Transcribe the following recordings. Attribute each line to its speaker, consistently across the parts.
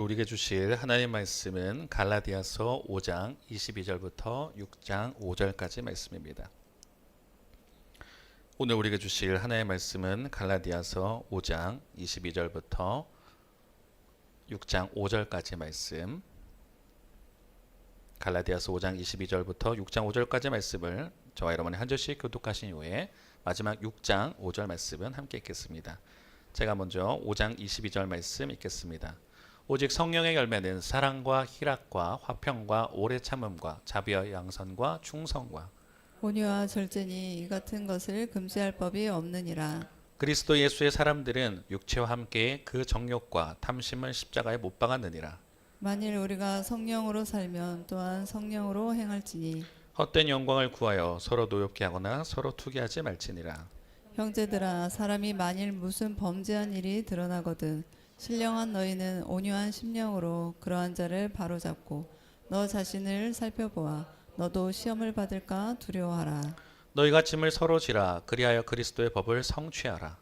Speaker 1: 우리에게 주실 하나님 말씀은 갈라디아서 5장 22절부터 6장 5절까지 말씀입니다. 오늘 우리에게 주실 하나님의 말씀은 갈라디아서 5장 22절부터 6장 5절까지 말씀. 갈라디아서 5장 22절부터 6장 5절까지 말씀을 저와 여러분이 한 절씩 교독하신 이후에 마지막 6장 5절 말씀은 함께 읽겠습니다. 제가 먼저 5장 22절 말씀 읽겠습니다. 오직 성령의 열매는 사랑과 희락과 화평과 오래 참음과 자비와 양선과 충성과
Speaker 2: 온유와 절제니 이 같은 것을 금지할 법이 없느니라.
Speaker 1: 그리스도 예수의 사람들은 육체와 함께 그 정욕과 탐심을 십자가에 못 박았느니라.
Speaker 2: 만일 우리가 성령으로 살면 또한 성령으로 행할지니
Speaker 1: 헛된 영광을 구하여 서로 노엽게 하거나 서로 투기하지 말지니라.
Speaker 2: 형제들아 사람이 만일 무슨 범죄한 일이 드러나거든 신령한 너희는 온유한 심령으로 그러한 자를 바로잡고 너 자신을 살펴보아 너도 시험을 받을까 두려워하라.
Speaker 1: 너희가 짐을 서로 지라. 그리하여 그리스도의 법을 성취하라.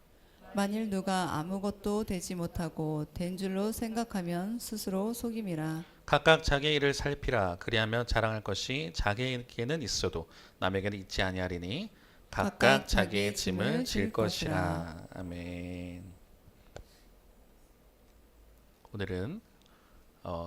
Speaker 2: 만일 누가 아무것도 되지 못하고 된 줄로 생각하면 스스로 속임이라.
Speaker 1: 각각 자기의 일을 살피라. 그리하면 자랑할 것이 자기에게는 있어도 남에게는 있지 아니하리니 각각 자기의 짐을 질 것이라. 아멘. 오늘은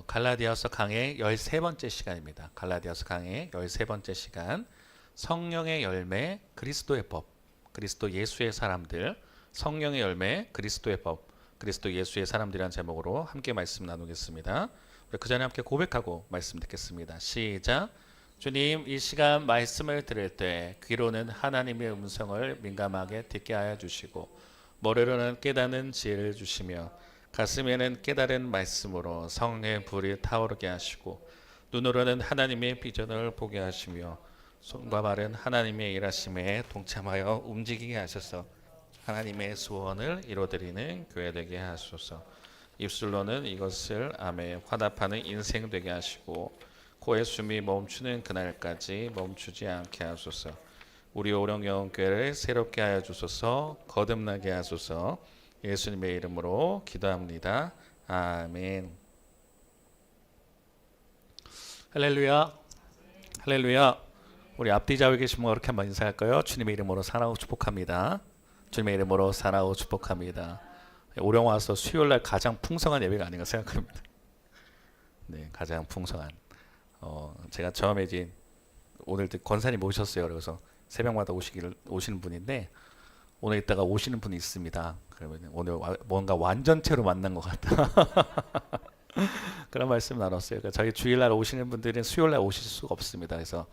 Speaker 1: 갈라디아서 강의 13번째 시간입니다. 갈라디아서 강의 13번째 시간, 성령의 열매 그리스도의 법, 그리스도 예수의 사람들, 성령의 열매 그리스도의 법, 그리스도 예수의 사람들이라는 제목으로 함께 말씀 나누겠습니다. 그 전에 함께 고백하고 말씀 듣겠습니다. 시작. 주님, 이 시간 말씀을 들을 때 귀로는 하나님의 음성을 민감하게 듣게 하여 주시고 머리로는 깨닫는 지혜를 주시며 가슴에는 깨달은 말씀으로 성령의 불이 타오르게 하시고 눈으로는 하나님의 비전을 보게 하시며 손과 발은 하나님의 일하심에 동참하여 움직이게 하셔서 하나님의 소원을 이루어드리는 교회 되게 하소서. 입술로는 이것을 아멘 화답하는 인생 되게 하시고 코의 숨이 멈추는 그날까지 멈추지 않게 하소서. 우리 오령영 교회를 새롭게 하여 주소서. 거듭나게 하소서. 예수님의 이름으로 기도합니다. 아멘. 할렐루야. 할렐루야. 우리 앞뒤 좌우에 계신 분 그렇게 한번 인사할까요? 주님의 이름으로 사랑하고 축복합니다. 주님의 이름으로 사랑하고 축복합니다. 오령 와서 수요일날 가장 풍성한 예배가 아닌가 생각합니다. 네, 가장 풍성한. 제가 처음에 이제 오늘 권사님 오셨어요. 그래서 새벽마다 오시는 분인데 오늘 이따가 오시는 분이 있습니다. 그러면 오늘 뭔가 완전체로 만난 것 같다. 그런 말씀 나눴어요. 그러니까 저희 주일날 오시는 분들은 수요일날 오실 수가 없습니다. 그래서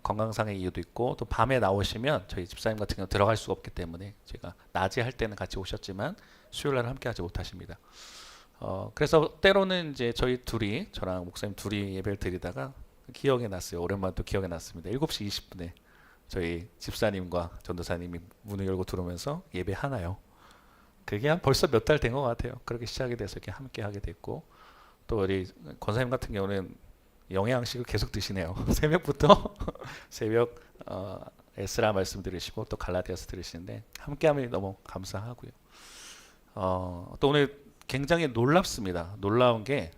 Speaker 1: 건강상의 이유도 있고 또 밤에 나오시면 저희 집사님 같은 경우 들어갈 수가 없기 때문에 제가 낮에 할 때는 같이 오셨지만 수요일날 함께하지 못하십니다. 그래서 때로는 이제 저랑 목사님 둘이 예배를 드리다가 기억이 났어요. 오랜만에 또 기억이 났습니다. 7시 20분에 저희 집사님과 전도사님이 문을 열고 들어오면서 예배하나요? 그게 한 벌써 몇 달 된 것 같아요. 그렇게 시작이 돼서 이렇게 함께 하게 됐고 또 우리 권사님 같은 경우는 영양식을 계속 드시네요. 새벽부터 새벽 에스라 말씀 들으시고 또 갈라디아서 들으시는데 함께하면 너무 감사하고요. 또 오늘 굉장히 놀랍습니다. 놀라운 게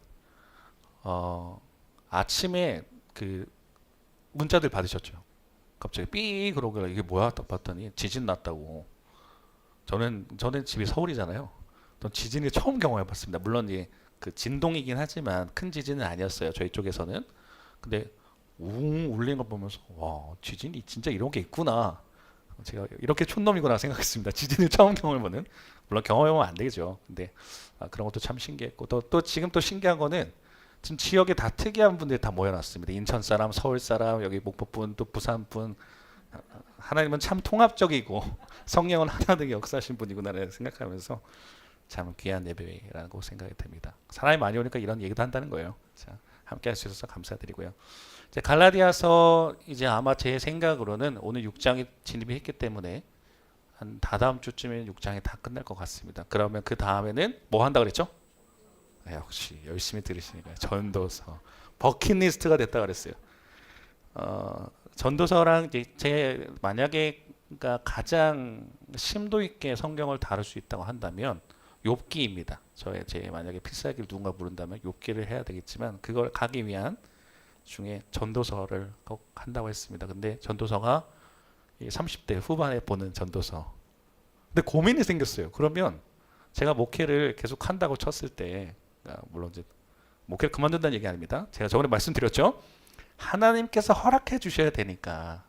Speaker 1: 아침에 그 문자들 받으셨죠? 갑자기 삐 그러길래 이게 뭐야 딱 봤더니 지진 났다고. 저는 집이 서울이잖아요. 또 지진을 처음 경험해봤습니다. 물론 이제 그 진동이긴 하지만 큰 지진은 아니었어요. 저희 쪽에서는. 근데 웅 울리는 거 보면서 와 지진이 진짜 이런 게 있구나. 제가 이렇게 촌놈이구나 생각했습니다. 지진을 처음 경험해보는. 물론 경험해보면 안 되죠. 근데 그런 것도 참 신기했고 또 지금 또 신기한 거는 지금 지역에 다 특이한 분들이 다 모여놨습니다. 인천 사람, 서울 사람, 여기 목포 분, 또 부산 분. 하나님은 참 통합적이고 성령은 하나 되게 역사하신 분이구나를 생각하면서 참 귀한 예배라고 생각이 됩니다. 사람이 많이 오니까 이런 얘기도 한다는 거예요. 자, 함께 할 수 있어서 감사드리고요. 이제 갈라디아서 이제 아마 제 생각으로는 오늘 6장이 진입이 했기 때문에 한 다다음 주쯤에 6장이 다 끝날 것 같습니다. 그러면 그 다음에는 뭐 한다 그랬죠? 역시 열심히 들으시니까 전도서 버킷리스트가 됐다 그랬어요. 전도서랑 제 만약에 그러니까 가장 심도 있게 성경을 다룰 수 있다고 한다면 욥기입니다. 제 만약에 필살기를 누군가 부른다면 욥기를 해야 되겠지만 그걸 가기 위한 중에 전도서를 꼭 한다고 했습니다. 근데 전도서가 30대 후반에 보는 전도서. 근데 고민이 생겼어요. 그러면 제가 목회를 계속 한다고 쳤을 때, 물론 이제 목회를 그만둔다는 얘기 아닙니다. 제가 저번에 말씀드렸죠. 하나님께서 허락해 주셔야 되니까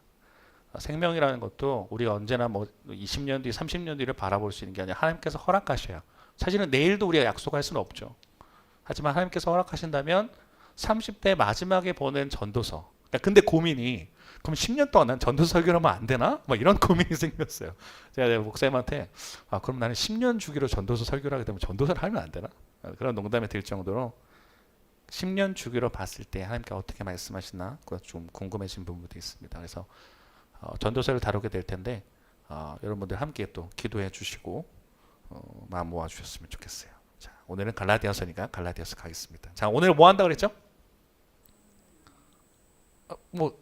Speaker 1: 생명이라는 것도 우리가 언제나 뭐 20년 뒤, 30년 뒤를 바라볼 수 있는 게 아니라 하나님께서 허락하셔야. 사실은 내일도 우리가 약속할 수는 없죠. 하지만 하나님께서 허락하신다면 30대 마지막에 보낸 전도서. 근데 고민이 그럼 10년 동안 난 전도서 설교를 하면 안 되나? 뭐 이런 고민이 생겼어요. 제가 목사님한테 그럼 나는 10년 주기로 전도서 설교를 하게 되면 전도서를 하면 안 되나? 그런 농담이 들 정도로 10년 주기로 봤을 때 하나님께 어떻게 말씀하시나 그거 좀 궁금해진 부분도 있습니다. 그래서 전도서를 다루게 될 텐데 여러분들 함께 또 기도해 주시고 마음 모아 주셨으면 좋겠어요. 자, 오늘은 갈라디아서니까 갈라디아서 가겠습니다. 자, 오늘 뭐 한다 그랬죠? 뭐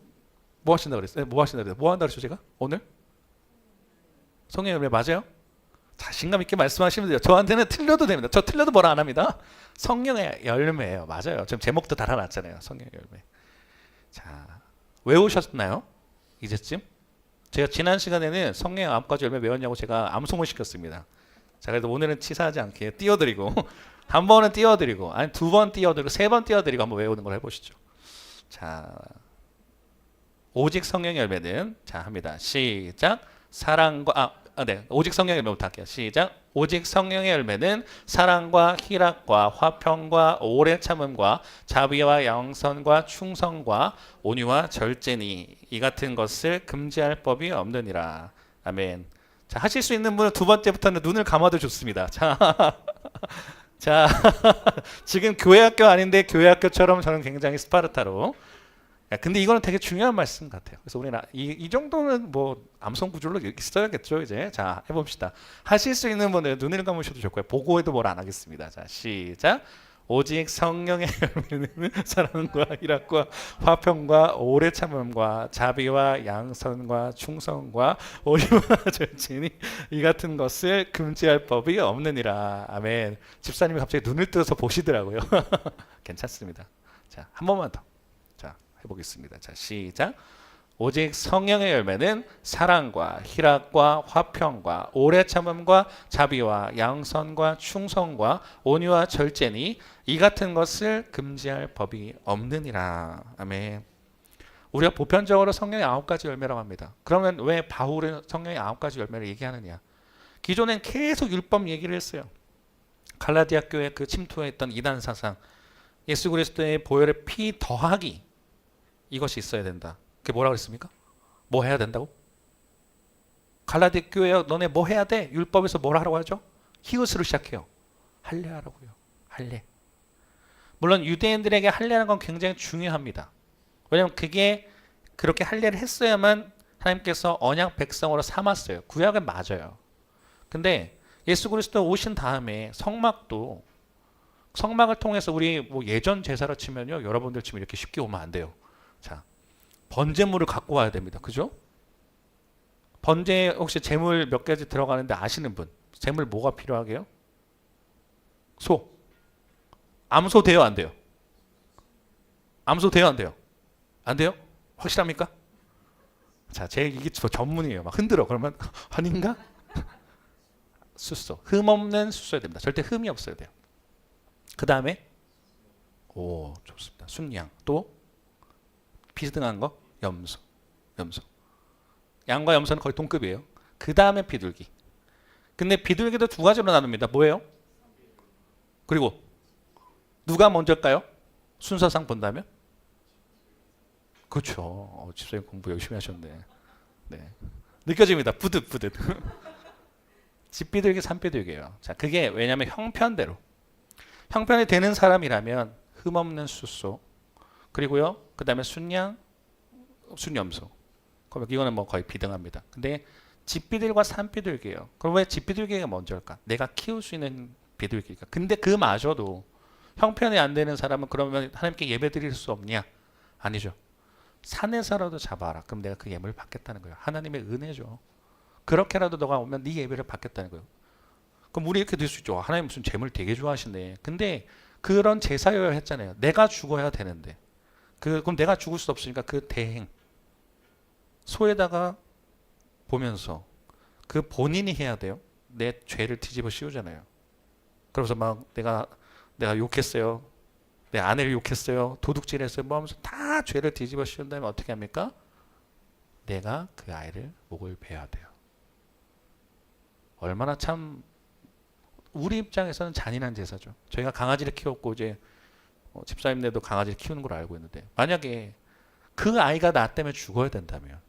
Speaker 1: 하신다 그랬어요? 뭐 하신다 그랬어요? 뭐 한다 그랬죠 제가? 오늘? 성령의 열매 맞아요? 자신감 있게 말씀하시면 돼요. 저한테는 틀려도 됩니다. 저 틀려도 뭐라 안 합니다. 성령의 열매예요. 맞아요. 지금 제목도 달아놨잖아요. 성령의 열매. 자, 외우셨나요? 이제쯤? 제가 지난 시간에는 성령의 9가지 열매 외웠냐고 제가 암송을 시켰습니다. 자, 그래도 오늘은 치사하지 않게 띄워드리고 한 번은 띄워드리고 아니 2번 띄워드리고 3번 띄워드리고 한번 외우는 걸 해보시죠. 자, 오직 성령의 열매는 자 합니다. 시작. 사랑과 네, 오직 성령의 열매부터 할게요. 시작. 오직 성령의 열매는 사랑과 희락과 화평과 오래 참음과 자비와 양선과 충성과 온유와 절제니 이 같은 것을 금지할 법이 없느니라. 아멘. 자, 하실 수 있는 분은 두 번째부터는 눈을 감아도 좋습니다. 자, 자 지금 교회학교 아닌데 교회학교처럼 저는 굉장히 스파르타로. 근데 이거는 되게 중요한 말씀 같아요. 그래서 우리는 이 정도는 뭐 암송 구절로 있어야겠죠. 이제 자 해봅시다. 하실 수 있는 분은 눈을 감으셔도 좋고요. 보고해도 뭘 안 하겠습니다. 자 시작. 오직 성령의 열매는 사랑과 희락과 화평과 오래 참음과 자비와 양선과 충성과 온유와 절제니 이 같은 것을 금지할 법이 없느니라. 아멘. 집사님이 갑자기 눈을 뜨서 보시더라고요. 괜찮습니다. 자, 한 번만 더. 자, 해보겠습니다. 자, 시작. 오직 성령의 열매는 사랑과 희락과 화평과 오래 참음과 자비와 양선과 충성과 온유와 절제니 이 같은 것을 금지할 법이 없느니라. 아멘. 우리가 보편적으로 성령의 9가지 열매라고 합니다. 그러면 왜 바울은 성령의 9가지 열매를 얘기하느냐? 기존엔 계속 율법 얘기를 했어요. 갈라디아 교회 그 침투했던 이단 사상, 예수 그리스도의 보혈의 피 더하기, 이것이 있어야 된다. 그게 뭐라고 그랬습니까? 뭐 해야 된다고? 갈라디아 교회 너네 뭐 해야 돼? 율법에서 뭐라 하라고 하죠? 히읗으로 시작해요. 할례하라고요. 할례. 물론 유대인들에게 할례하는 건 굉장히 중요합니다. 왜냐하면 그게 그렇게 할례를 했어야만 하나님께서 언약 백성으로 삼았어요. 구약은 맞아요. 근데 예수 그리스도 오신 다음에 성막을 통해서 우리 뭐 예전 제사로 치면요, 여러분들 치면 이렇게 쉽게 오면 안 돼요. 자, 번제물을 갖고 와야 됩니다. 그죠? 번제 혹시 제물 몇 가지 들어가는데 아시는 분? 제물 뭐가 필요하게요? 소. 암소 돼요, 안 돼요? 암소 돼요, 안 돼요? 안 돼요? 확실합니까? 자, 이게 전문이에요. 막 흔들어. 그러면 아닌가? 숫소. 흠 없는 숫소야 됩니다. 절대 흠이 없어야 돼요. 그 다음에 오, 좋습니다. 순양. 또 비스등한 거 염소. 양과 염소는 거의 동급이에요. 그 다음에 비둘기. 근데 비둘기도 두 가지로 나눕니다. 뭐예요? 그리고 누가 먼저일까요? 순서상 본다면? 그렇죠. 집사님 공부 열심히 하셨네. 네. 느껴집니다. 부득부득. 집비둘기, 산비둘기예요. 자, 그게 왜냐하면 형편대로. 형편이 되는 사람이라면 흠없는 숫소, 그리고요, 그 다음에 순양, 순염소. 그럼 이거는 뭐 거의 비등합니다. 근데 집비둘기와 산비둘기예요. 그럼 왜 집비둘기가 먼저일까? 내가 키울 수 있는 비둘기니까. 근데 그마저도 형편이 안 되는 사람은 그러면 하나님께 예배 드릴 수 없냐? 아니죠. 산에서라도 잡아라. 그럼 내가 그 예물을 받겠다는 거예요. 하나님의 은혜죠. 그렇게라도 너가 오면 네 예배를 받겠다는 거예요. 그럼 우리 이렇게 될 수 있죠. 하나님 무슨 재물 되게 좋아하시네. 근데 그런 제사여야 했잖아요. 내가 죽어야 되는데. 그럼 내가 죽을 수 없으니까 그 대행 소에다가 보면서 그 본인이 해야 돼요. 내 죄를 뒤집어 씌우잖아요. 그러면서 막 내가 욕했어요. 내 아내를 욕했어요. 도둑질했어요. 뭐 하면서 다 죄를 뒤집어 씌운 다음에 어떻게 합니까? 내가 그 아이를 목을 베야 돼요. 얼마나 참 우리 입장에서는 잔인한 제사죠. 저희가 강아지를 키웠고 이제 집사님네도 강아지를 키우는 걸 알고 있는데 만약에 그 아이가 나 때문에 죽어야 된다면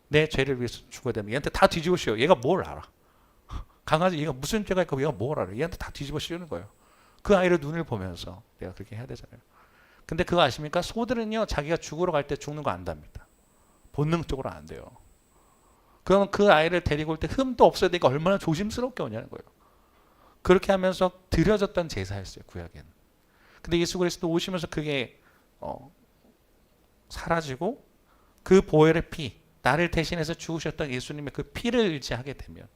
Speaker 1: 내 죄를 위해서 죽어야 되면 얘한테 다 뒤집어 씌워. 얘가 뭘 알아? 강아지 얘가 무슨 죄가 있고 얘가 뭘 알아? 얘한테 다 뒤집어 씌우는 거예요. 그 아이를 눈을 보면서 내가 그렇게 해야 되잖아요. 근데 그거 아십니까? 소들은요 자기가 죽으러 갈 때 죽는 거 안답니다. 본능적으로 안 돼요. 그럼 그 아이를 데리고 올 때 흠도 없어야 되니까 얼마나 조심스럽게 오냐는 거예요. 그렇게 하면서 드려졌던 제사였어요. 구약에는. 근데 예수 그리스도 오시면서 그게 사라지고 그 보혈의 피, 나를 대신해서 죽으셨던 예수님의 그 피를 의지하게 되면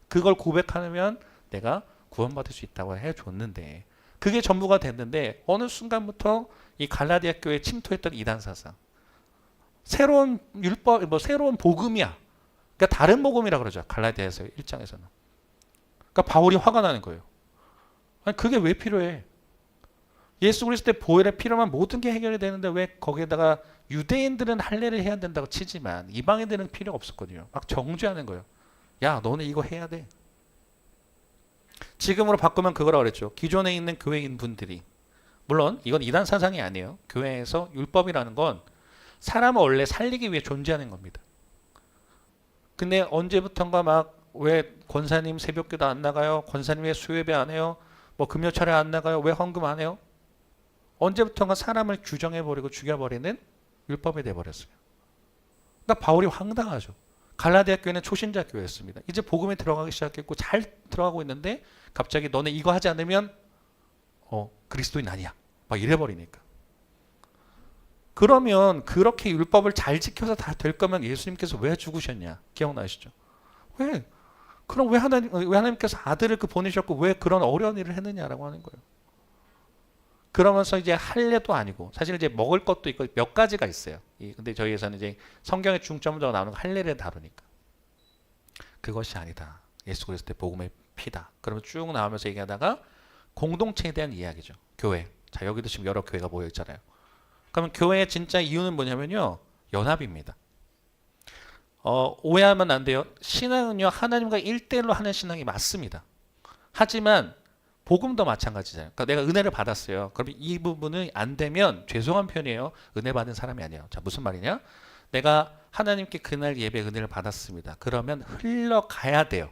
Speaker 1: 그걸 고백하면 내가 구원받을 수 있다고 해줬는데 그게 전부가 됐는데 어느 순간부터 이 갈라디아 교회에 침투했던 이단 사상 새로운 율법, 새로운 복음이야. 그러니까 다른 복음이라 그러죠. 갈라디아에서 1장에서는. 그러니까 바울이 화가 나는 거예요. 아니 그게 왜 필요해? 예수 그리스도의 보혈의 피로만 모든 게 해결이 되는데 왜 거기에다가 유대인들은 할례를 해야 된다고 치지만 이방인들은 필요가 없었거든요. 막 정죄하는 거예요. 야 너네 이거 해야 돼. 지금으로 바꾸면 그거라고 그랬죠. 기존에 있는 교회인 분들이 물론 이건 이단 사상이 아니에요. 교회에서 율법이라는 건 사람을 원래 살리기 위해 존재하는 겁니다. 근데 언제부턴가 막 왜 권사님 새벽기도 안 나가요? 권사님 왜 수요예배 안 해요? 뭐 금요철에 안 나가요? 왜 헌금 안 해요? 언제부턴가 사람을 규정해버리고 죽여버리는 율법이 돼버렸어요. 그러니까 바울이 황당하죠. 갈라디아 교회는 초신자 교회였습니다. 이제 복음에 들어가기 시작했고 잘 들어가고 있는데 갑자기 너네 이거 하지 않으면 그리스도인 아니야. 막 이래버리니까. 그러면 그렇게 율법을 잘 지켜서 다 될 거면 예수님께서 왜 죽으셨냐? 기억나시죠? 왜? 그럼 왜 하나님께서 아들을 보내셨고 왜 그런 어려운 일을 했느냐라고 하는 거예요. 그러면서 이제 할례도 아니고 사실 이제 먹을 것도 있고 몇 가지가 있어요. 근데 저희에서는 이제 성경의 중점적으로 나오는 할례를 다루니까 그것이 아니다. 예수 그리스도의 복음의 피다. 그러면 쭉 나오면서 얘기하다가 공동체에 대한 이야기죠. 교회. 자 여기도 지금 여러 교회가 모여 있잖아요. 그러면 교회의 진짜 이유는 뭐냐면요. 연합입니다. 오해하면 안 돼요. 신앙은요. 하나님과 1대1로 하는 신앙이 맞습니다. 하지만 복음도 마찬가지잖아요. 그러니까 내가 은혜를 받았어요. 그럼 이 부분은 안 되면 죄송한 편이에요. 은혜 받은 사람이 아니에요. 자 무슨 말이냐? 내가 하나님께 그날 예배 은혜를 받았습니다. 그러면 흘러가야 돼요.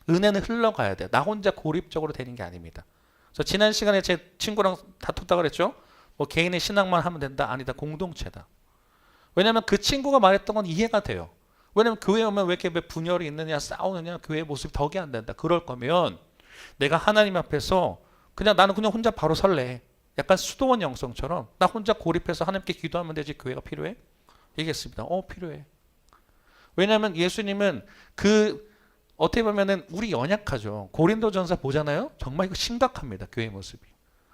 Speaker 1: 은혜는 흘러가야 돼요. 나 혼자 고립적으로 되는 게 아닙니다. 그래서 지난 시간에 제 친구랑 다퉜다고 그랬죠. 뭐 개인의 신앙만 하면 된다? 아니다. 공동체다. 왜냐하면 그 친구가 말했던 건 이해가 돼요. 왜냐하면 교회 오면 왜 이렇게 분열이 있느냐 싸우느냐 교회의 모습이 덕이 안 된다. 그럴 거면 내가 하나님 앞에서 나는 그냥 혼자 바로 설래. 약간 수도원 영성처럼 나 혼자 고립해서 하나님께 기도하면 되지 교회가 필요해? 얘기했습니다. 필요해. 왜냐하면 예수님은 어떻게 보면은 우리 연약하죠. 고린도전서 보잖아요. 정말 이거 심각합니다. 교회 모습이.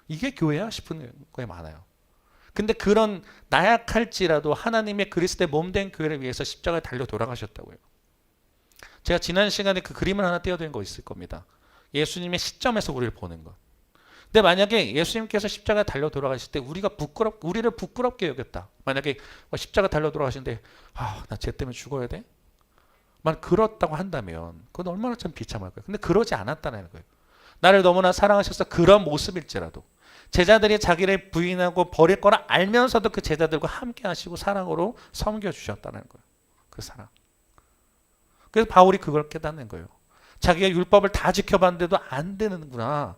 Speaker 1: 이게 교회야 싶은 거에 많아요. 근데 그런 나약할지라도 하나님의 그리스도의 몸된 교회를 위해서 십자가에 달려 돌아가셨다고요. 제가 지난 시간에 그 그림을 하나 띄워드린 거 있을 겁니다. 예수님의 시점에서 우리를 보는 것. 근데 만약에 예수님께서 십자가에 달려 돌아가실 때 우리를 부끄럽게 여겼다. 만약에 십자가 달려 돌아가시는데 나 쟤 때문에 죽어야 돼? 만약 그렇다고 한다면 그건 얼마나 참 비참할까요? 근데 그러지 않았다는 거예요. 나를 너무나 사랑하셔서 그런 모습일지라도 제자들이 자기를 부인하고 버릴 거라 알면서도 그 제자들과 함께 하시고 사랑으로 섬겨주셨다는 거예요. 그 사랑. 그래서 바울이 그걸 깨닫는 거예요. 자기가 율법을 다 지켜봤는데도 안 되는구나.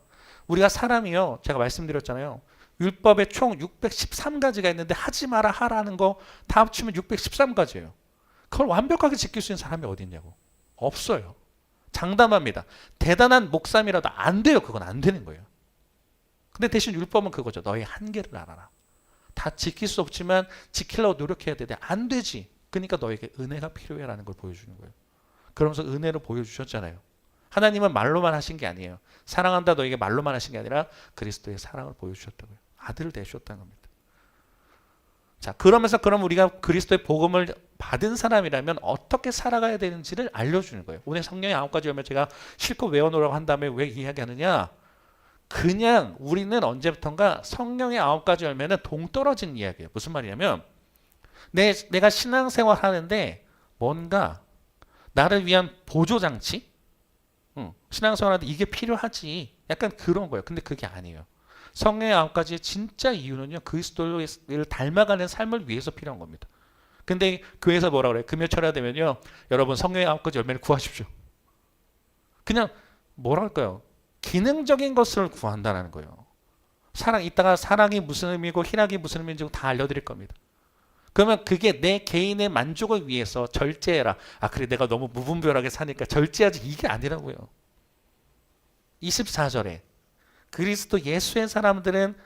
Speaker 1: 우리가 사람이요. 제가 말씀드렸잖아요. 율법에 총 613가지가 있는데 하지 마라 하라는 거 다 합치면 613가지예요. 그걸 완벽하게 지킬 수 있는 사람이 어디 있냐고. 없어요. 장담합니다. 대단한 목사님이라도 안 돼요. 그건 안 되는 거예요. 근데 대신 율법은 그거죠. 너의 한계를 알아라. 다 지킬 수 없지만 지키려고 노력해야 되는데 안 되지. 그러니까 너에게 은혜가 필요해라는 걸 보여주는 거예요. 그러면서 은혜로 보여주셨잖아요. 하나님은 말로만 하신 게 아니에요. 사랑한다 너에게 말로만 하신 게 아니라 그리스도의 사랑을 보여주셨다고요. 아들을 내주셨다는 겁니다. 자, 그러면서 그럼 우리가 그리스도의 복음을 받은 사람이라면 어떻게 살아가야 되는지를 알려주는 거예요. 오늘 성령의 9가지 열매 제가 실컷 외워놓으라고 한 다음에 왜 이야기하느냐? 그냥 우리는 언제부턴가 성령의 9가지 열매는 동떨어진 이야기예요. 무슨 말이냐면 내가 신앙생활 하는데 뭔가 나를 위한 보조장치? 신앙생활 하는데 이게 필요하지. 약간 그런 거예요. 근데 그게 아니에요. 성령의 9가지의 진짜 이유는요. 그리스도를 닮아가는 삶을 위해서 필요한 겁니다. 근데 교회에서 뭐라 그래요? 금요철야 되면요. 여러분 성령의 9가지 열매를 구하십시오. 그냥 뭐라 할까요? 기능적인 것을 구한다는 거예요. 이따가 사랑이 무슨 의미고 희락이 무슨 의미인지 다 알려드릴 겁니다. 그러면 그게 내 개인의 만족을 위해서 절제해라. 아 그래 내가 너무 무분별하게 사니까 절제하지 이게 아니라고요. 24절에 그리스도 예수의 사람들은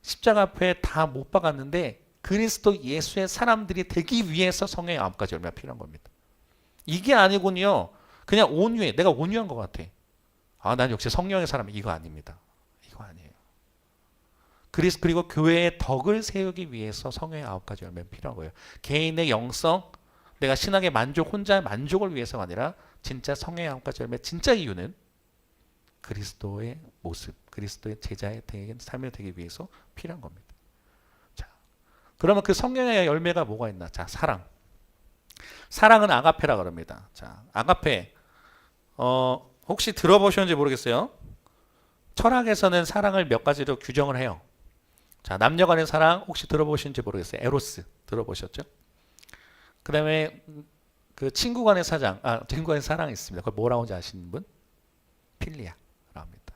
Speaker 1: 십자가 앞에 다 못 박았는데 그리스도 예수의 사람들이 되기 위해서 성령의 9가지 열매가 필요한 겁니다. 이게 아니군요. 그냥 온유해. 내가 온유한 것 같아. 아, 난 역시 성령의 사람. 이거 아닙니다. 이거 아니에요. 그리고 교회의 덕을 세우기 위해서 성령의 9가지 열매는 필요한 거예요. 개인의 영성, 내가 신앙의 만족, 혼자의 만족을 위해서가 아니라 진짜 성령의 9가지 열매 진짜 이유는 그리스도의 모습, 그리스도의 제자의 삶이 되기 위해서 필요한 겁니다. 자, 그러면 그 성령의 열매가 뭐가 있나? 자, 사랑. 사랑은 아가페라 그럽니다. 자, 아가페. 혹시 들어보셨는지 모르겠어요. 철학에서는 사랑을 몇 가지로 규정을 해요. 자, 남녀 간의 사랑 혹시 들어보셨는지 모르겠어요. 에로스 들어보셨죠? 그 다음에 그 친구 간의 친구 간의 사랑이 있습니다. 그걸 뭐라고 하는지 아시는 분? 필리아라고 합니다.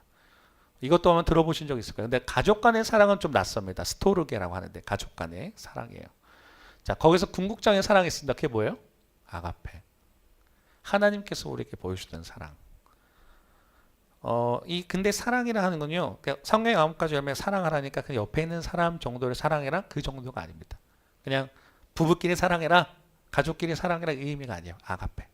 Speaker 1: 이것도 한번 들어보신 적 있을 거예요. 근데 가족 간의 사랑은 좀 낯섭니다. 스토르게라고 하는데 가족 간의 사랑이에요. 자, 거기서 궁극적인 사랑이 있습니다. 그게 뭐예요? 아가페. 하나님께서 우리에게 보여주던 사랑. 근데 사랑이라 하는 건요. 성령의 9가지 열매 사랑하라니까 그 옆에 있는 사람 정도를 사랑해라 그 정도가 아닙니다. 그냥 부부끼리 사랑해라, 가족끼리 사랑해라 이 의미가 아니에요. 아가페.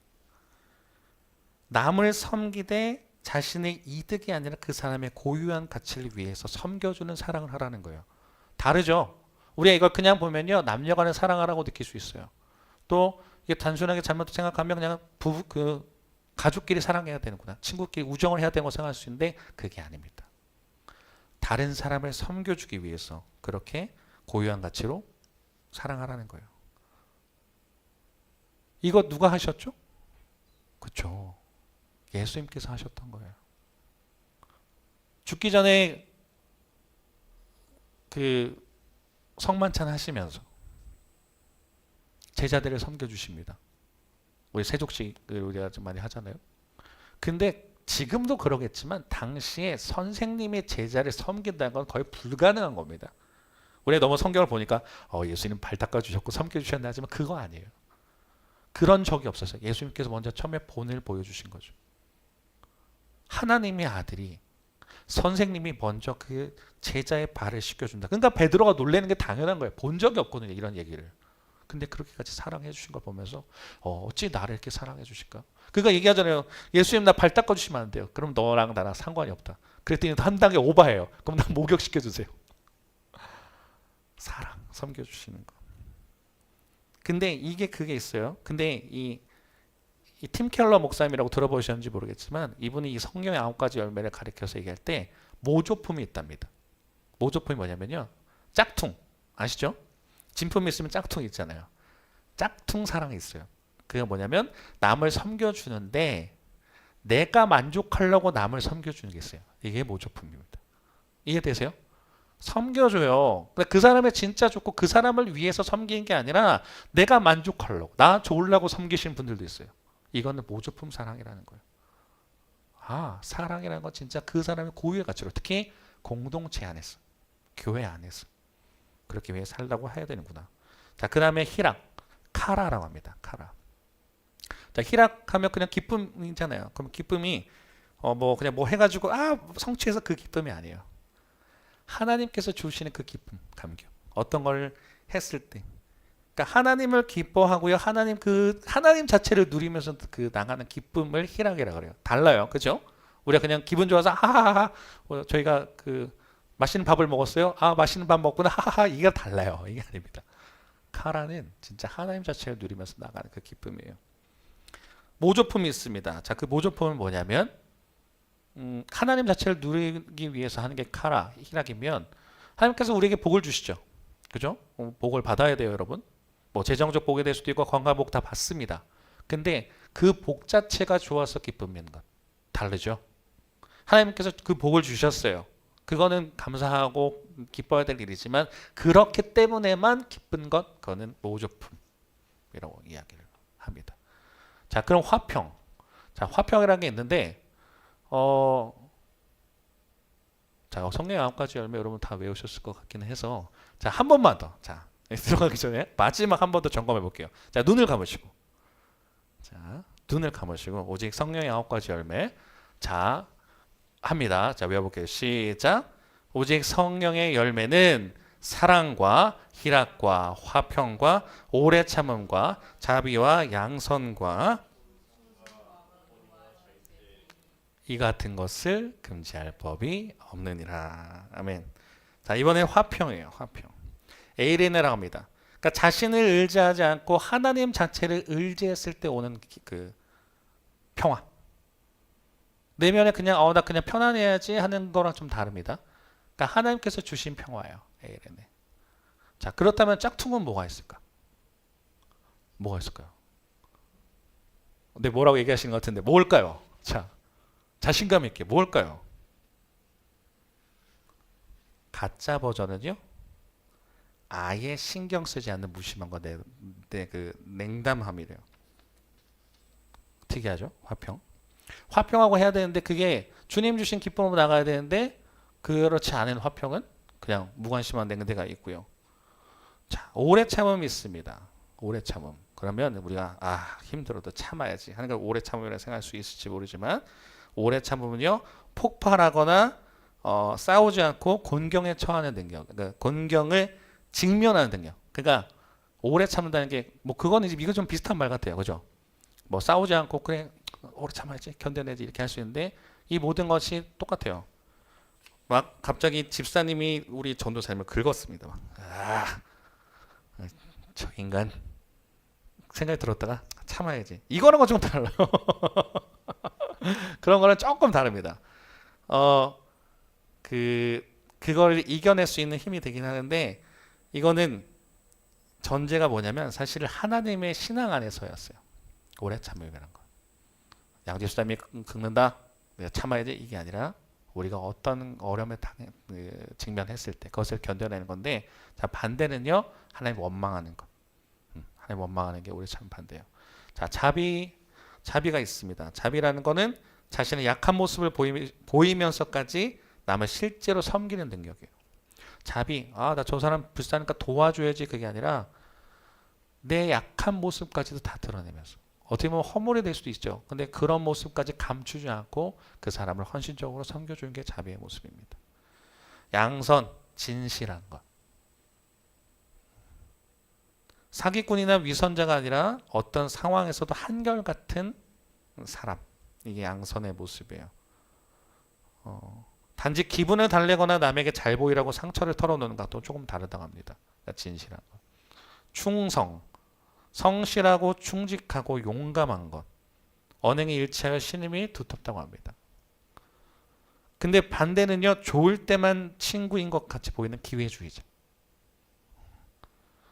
Speaker 1: 남을 섬기되 자신의 이득이 아니라 그 사람의 고유한 가치를 위해서 섬겨주는 사랑을 하라는 거예요. 다르죠. 우리가 이걸 그냥 보면요. 남녀 간의 사랑하라고 느낄 수 있어요. 또 이게 단순하게 잘못 생각하면 그냥 가족끼리 사랑해야 되는구나. 친구끼리 우정을 해야 되는 거 생각할 수 있는데 그게 아닙니다. 다른 사람을 섬겨주기 위해서 그렇게 고유한 가치로 사랑하라는 거예요. 이거 누가 하셨죠? 그렇죠. 예수님께서 하셨던 거예요. 죽기 전에 그 성만찬 하시면서 제자들을 섬겨주십니다. 우리 세족식을 우리가 좀 많이 하잖아요. 근데 지금도 그러겠지만 당시에 선생님의 제자를 섬긴다는 건 거의 불가능한 겁니다. 우리가 너무 성경을 보니까 예수님 발 닦아주셨고 섬겨주셨나 하지만 그거 아니에요. 그런 적이 없었어요. 예수님께서 먼저 처음에 본을 보여주신 거죠. 하나님의 아들이 선생님이 먼저 그 제자의 발을 씻겨준다. 그러니까 베드로가 놀라는 게 당연한 거예요. 본 적이 없거든요. 이런 얘기를. 근데 그렇게까지 사랑해 주신 걸 보면서 어찌 나를 이렇게 사랑해 주실까? 그러니까 얘기하잖아요. 예수님 나 발 닦아주시면 안 돼요. 그럼 너랑 나랑 상관이 없다. 그랬더니 한 단계 오바해요. 그럼 나 목욕시켜주세요. 사랑, 섬겨주시는 거. 근데 그게 있어요. 근데 이 팀 켈러 목사님이라고 들어보셨는지 모르겠지만 이분이 이 성령의 9가지 열매를 가리켜서 얘기할 때 모조품이 있답니다. 모조품이 뭐냐면요. 짝퉁 아시죠? 진품 있으면 짝퉁 있잖아요. 짝퉁 사랑이 있어요. 그게 뭐냐면 남을 섬겨주는데 내가 만족하려고 남을 섬겨주는 게 있어요. 이게 모조품입니다. 이해되세요? 섬겨줘요. 그 사람이 진짜 좋고 그 사람을 위해서 섬기는 게 아니라 내가 만족하려고 나 좋으려고 섬기시는 분들도 있어요. 이거는 모조품 사랑이라는 거예요. 사랑이라는 건 진짜 그 사람의 고유의 가치로 특히 공동체 안에서 교회 안에서 그렇게 왜 살라고 해야 되는구나. 자, 그 다음에 희락, 카라라고 합니다. 카라. 자, 희락하면 그냥 기쁨이잖아요. 그럼 기쁨이 그냥 해가지고 성취해서 그 기쁨이 아니에요. 하나님께서 주시는 그 기쁨, 감격. 어떤 걸 했을 때 그러니까 하나님을 기뻐하고요. 하나님 자체를 누리면서 그 나가는 기쁨을 희락이라고 그래요. 달라요. 그죠? 우리가 그냥 기분 좋아서 하하하 저희가 그 맛있는 밥을 먹었어요. 아, 맛있는 밥 먹구나. 하하하. 이게 달라요. 이게 아닙니다. 카라는 진짜 하나님 자체를 누리면서 나가는 그 기쁨이에요. 모조품이 있습니다. 자, 그 모조품은 뭐냐면 하나님 자체를 누리기 위해서 하는 게 카라, 희락이면 하나님께서 우리에게 복을 주시죠. 그죠? 복을 받아야 돼요, 여러분. 뭐 재정적 복이 될 수도 있고 건강복 다 받습니다. 근데 그 복 자체가 좋아서 기쁨인 것 다르죠. 하나님께서 그 복을 주셨어요. 그거는 감사하고 기뻐야 될 일이지만 그렇기 때문에만 기쁜 것, 그거는 모조품이라고 이야기를 합니다. 자, 그럼 화평. 자, 화평이라는 게 있는데 자, 성령의 9가지 열매 여러분 다 외우셨을 것 같기는 해서 자, 한 번만 더. 자, 들어가기 전에 마지막 한 번 더 점검해 볼게요. 자, 눈을 감으시고. 자, 눈을 감으시고 오직 성령의 9가지 열매. 자, 합니다. 자, 외워볼게요. 시작. 오직 성령의 열매는 사랑과 희락과 화평과 오래 참음과 자비와 양선과 이 같은 것을 금지할 법이 없느니라. 아멘. 자, 이번엔 화평이에요. 화평. 에이레네라고 합니다. 그러니까 자신을 의지하지 않고 하나님 자체를 의지했을 때 오는 그 평화. 내면에 그냥 나 그냥 편안해야지 하는 거랑 좀 다릅니다. 그러니까 하나님께서 주신 평화예요. 에이레네. 자, 그렇다면 짝퉁은 뭐가 있을까? 뭐가 있을까요? 근데 뭐라고 얘기하시는 것 같은데 뭘까요? 자, 자신감 있게 뭘까요? 가짜 버전은요? 아예 신경 쓰지 않는 무심함과 그 냉담함이래요. 특이하죠? 화평. 화평하고 해야 되는데 그게 주님 주신 기쁨으로 나가야 되는데 그렇지 않은 화평은 그냥 무관심한 냉대가 있고요. 자, 오래 참음이 있습니다. 오래 참음. 그러면 우리가 힘들어도 참아야지 하는 걸 오래 참음이라고 생각할 수 있을지 모르지만 오래 참음은요 폭발하거나 싸우지 않고 곤경에 처하는 능력. 그러니까 곤경을 직면하는 능력. 그러니까 오래 참는다는 게 뭐 그거는 이제 이거 좀 비슷한 말 같아요. 그죠? 뭐 싸우지 않고 그래 오래 참아야지 견뎌내지 이렇게 할 수 있는데 이 모든 것이 똑같아요. 막 갑자기 집사님이 우리 전도사님을 긁었습니다. 막. 저 인간 생각이 들었다가 참아야지. 이거랑 좀 달라요. 그런 거는 조금 다릅니다. 그걸 이겨낼 수 있는 힘이 되긴 하는데 이거는 전제가 뭐냐면 사실 하나님의 신앙 안에서였어요. 오래 참음이라는 거. 양지수님이 긁는다. 내가 참아야지 이게 아니라 우리가 어떤 어려움에 직면했을 때 그것을 견뎌내는 건데 자 반대는요 하나님 원망하는 것. 하나님 원망하는 게 오래 참 반대예요. 자 자비가 있습니다. 자비라는 거는 자신의 약한 모습을 보이면서까지 남을 실제로 섬기는 능력이에요. 자비, 나 저 사람 불쌍하니까 도와줘야지 그게 아니라 내 약한 모습까지도 다 드러내면서 어떻게 보면 허물이 될 수도 있죠. 근데 그런 모습까지 감추지 않고 그 사람을 헌신적으로 섬겨주는 게 자비의 모습입니다. 양선, 진실한 것. 사기꾼이나 위선자가 아니라 어떤 상황에서도 한결같은 사람. 이게 양선의 모습이에요. 단지 기분을 달래거나 남에게 잘 보이라고 상처를 털어놓는 것도 조금 다르다고 합니다. 진실한 것. 충성, 성실하고 충직하고 용감한 것. 언행에 일치하여 신임이 두텁다고 합니다. 근데 반대는요. 좋을 때만 친구인 것 같이 보이는 기회주의자.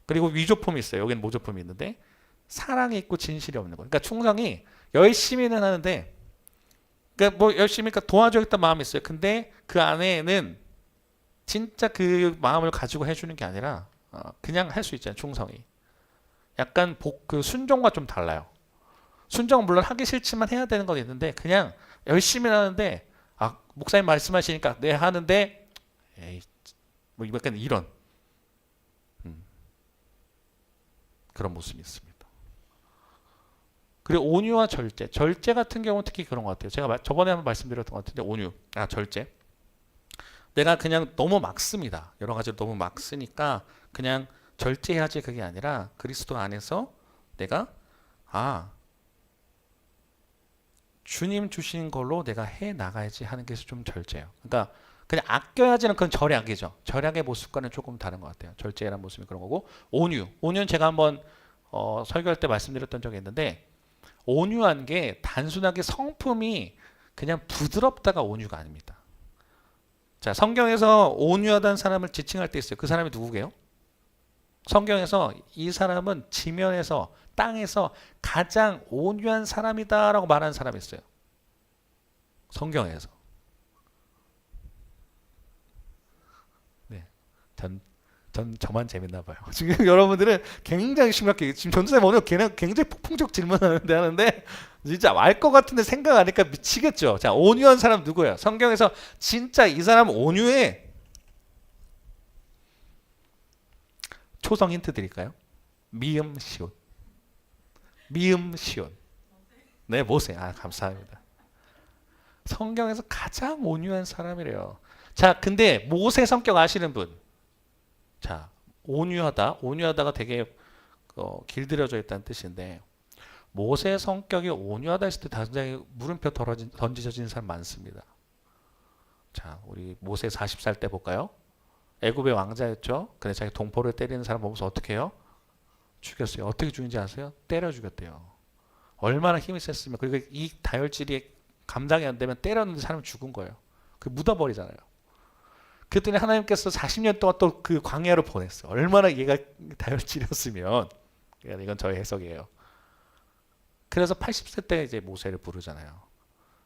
Speaker 1: 그리고 위조품이 있어요. 여기는 모조품이 있는데 사랑이 있고 진실이 없는 거. 그러니까 충성이 열심히는 하는데 그러니까 뭐 열심히 도와주겠다 마음이 있어요. 근데 그 안에는 진짜 그 마음을 가지고 해주는 게 아니라 그냥 할 수 있잖아요. 충성이. 약간 그 순종과 좀 달라요. 순종은 물론 하기 싫지만 해야 되는 건 있는데 그냥 열심히 하는데 목사님 말씀하시니까 네 하는데 에이 뭐 약간 이런 그런 모습이 있습니다. 그리고 온유와 절제. 절제 같은 경우는 특히 그런 것 같아요. 제가 저번에 한번 말씀드렸던 것 같은데 온유, 절제. 내가 그냥 너무 막 씁니다. 여러 가지로 너무 막 쓰니까 그냥 절제해야지 그게 아니라 그리스도 안에서 내가 주님 주신 걸로 내가 해 나가야지 하는 게 좀 절제예요. 그러니까 그냥 아껴야지는 그건 절약이죠. 절약의 모습과는 조금 다른 것 같아요. 절제라는 모습이 그런 거고 온유는 제가 한번 설교할 때 말씀드렸던 적이 있는데 온유한 게 단순하게 성품이 그냥 부드럽다가 온유가 아닙니다. 자, 성경에서 온유하다는 사람을 지칭할 때 있어요. 그 사람이 누구게요? 성경에서 이 사람은 지면에서 땅에서 가장 온유한 사람이다라고 말하는 사람이 있어요. 성경에서. 네, 전 저만 재밌나 봐요. 지금 여러분들은 굉장히 심각해. 지금 전도사님 오늘 굉장히 폭풍적 질문하는데 진짜 알 것 같은데 생각 안 하니까 미치겠죠. 자, 온유한 사람 누구예요? 성경에서 진짜 이 사람 온유해. 초성 힌트 드릴까요? 미음 시옷. 미음 시옷. 네, 모세. 감사합니다. 성경에서 가장 온유한 사람이래요. 자, 근데 모세 성격 아시는 분? 자, 온유하다가 되게 길들여져 있다는 뜻인데 모세 성격이 온유하다 했을 때 당장에 물음표 던지져진 사람 많습니다. 자, 우리 모세 40살 때 볼까요? 애굽의 왕자였죠. 근데 자기 동포를 때리는 사람 보면서 어떻게 해요? 죽였어요. 어떻게 죽인지 아세요? 때려 죽였대요. 얼마나 힘이 셌으면. 그리고 이 다혈질이 감당이 안 되면 때렸는데 사람이 죽은 거예요. 그 묻어버리잖아요. 그랬더니 하나님께서 40년 동안 또 그 광야로 보냈어요. 얼마나 얘가 다혈질이었으면. 이건 저의 해석이에요. 그래서 80세 때 이제 모세를 부르잖아요.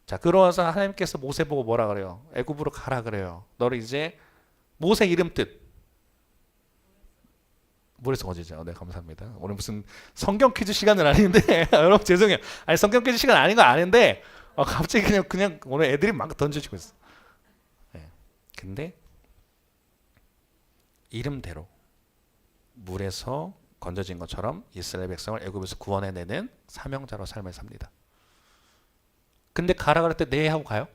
Speaker 1: 자, 그러면서 하나님께서 모세 보고 뭐라 그래요? 애굽으로 가라 그래요. 너를 이제 모세 이름 뜻 물에서 거지죠. 네, 감사합니다. 오늘 무슨 성경 퀴즈 시간은 아닌데 여러분 죄송해요. 아니 성경 퀴즈 시간 아닌 거 아는데 갑자기 그냥 오늘 애들이 막 던져주고 있어. 네. 근데 이름대로 물에서 건져진 것처럼 이스라엘 백성을 애굽에서 구원해내는 사명자로 삶을 삽니다. 근데 가라 그럴 때 네 하고 가요?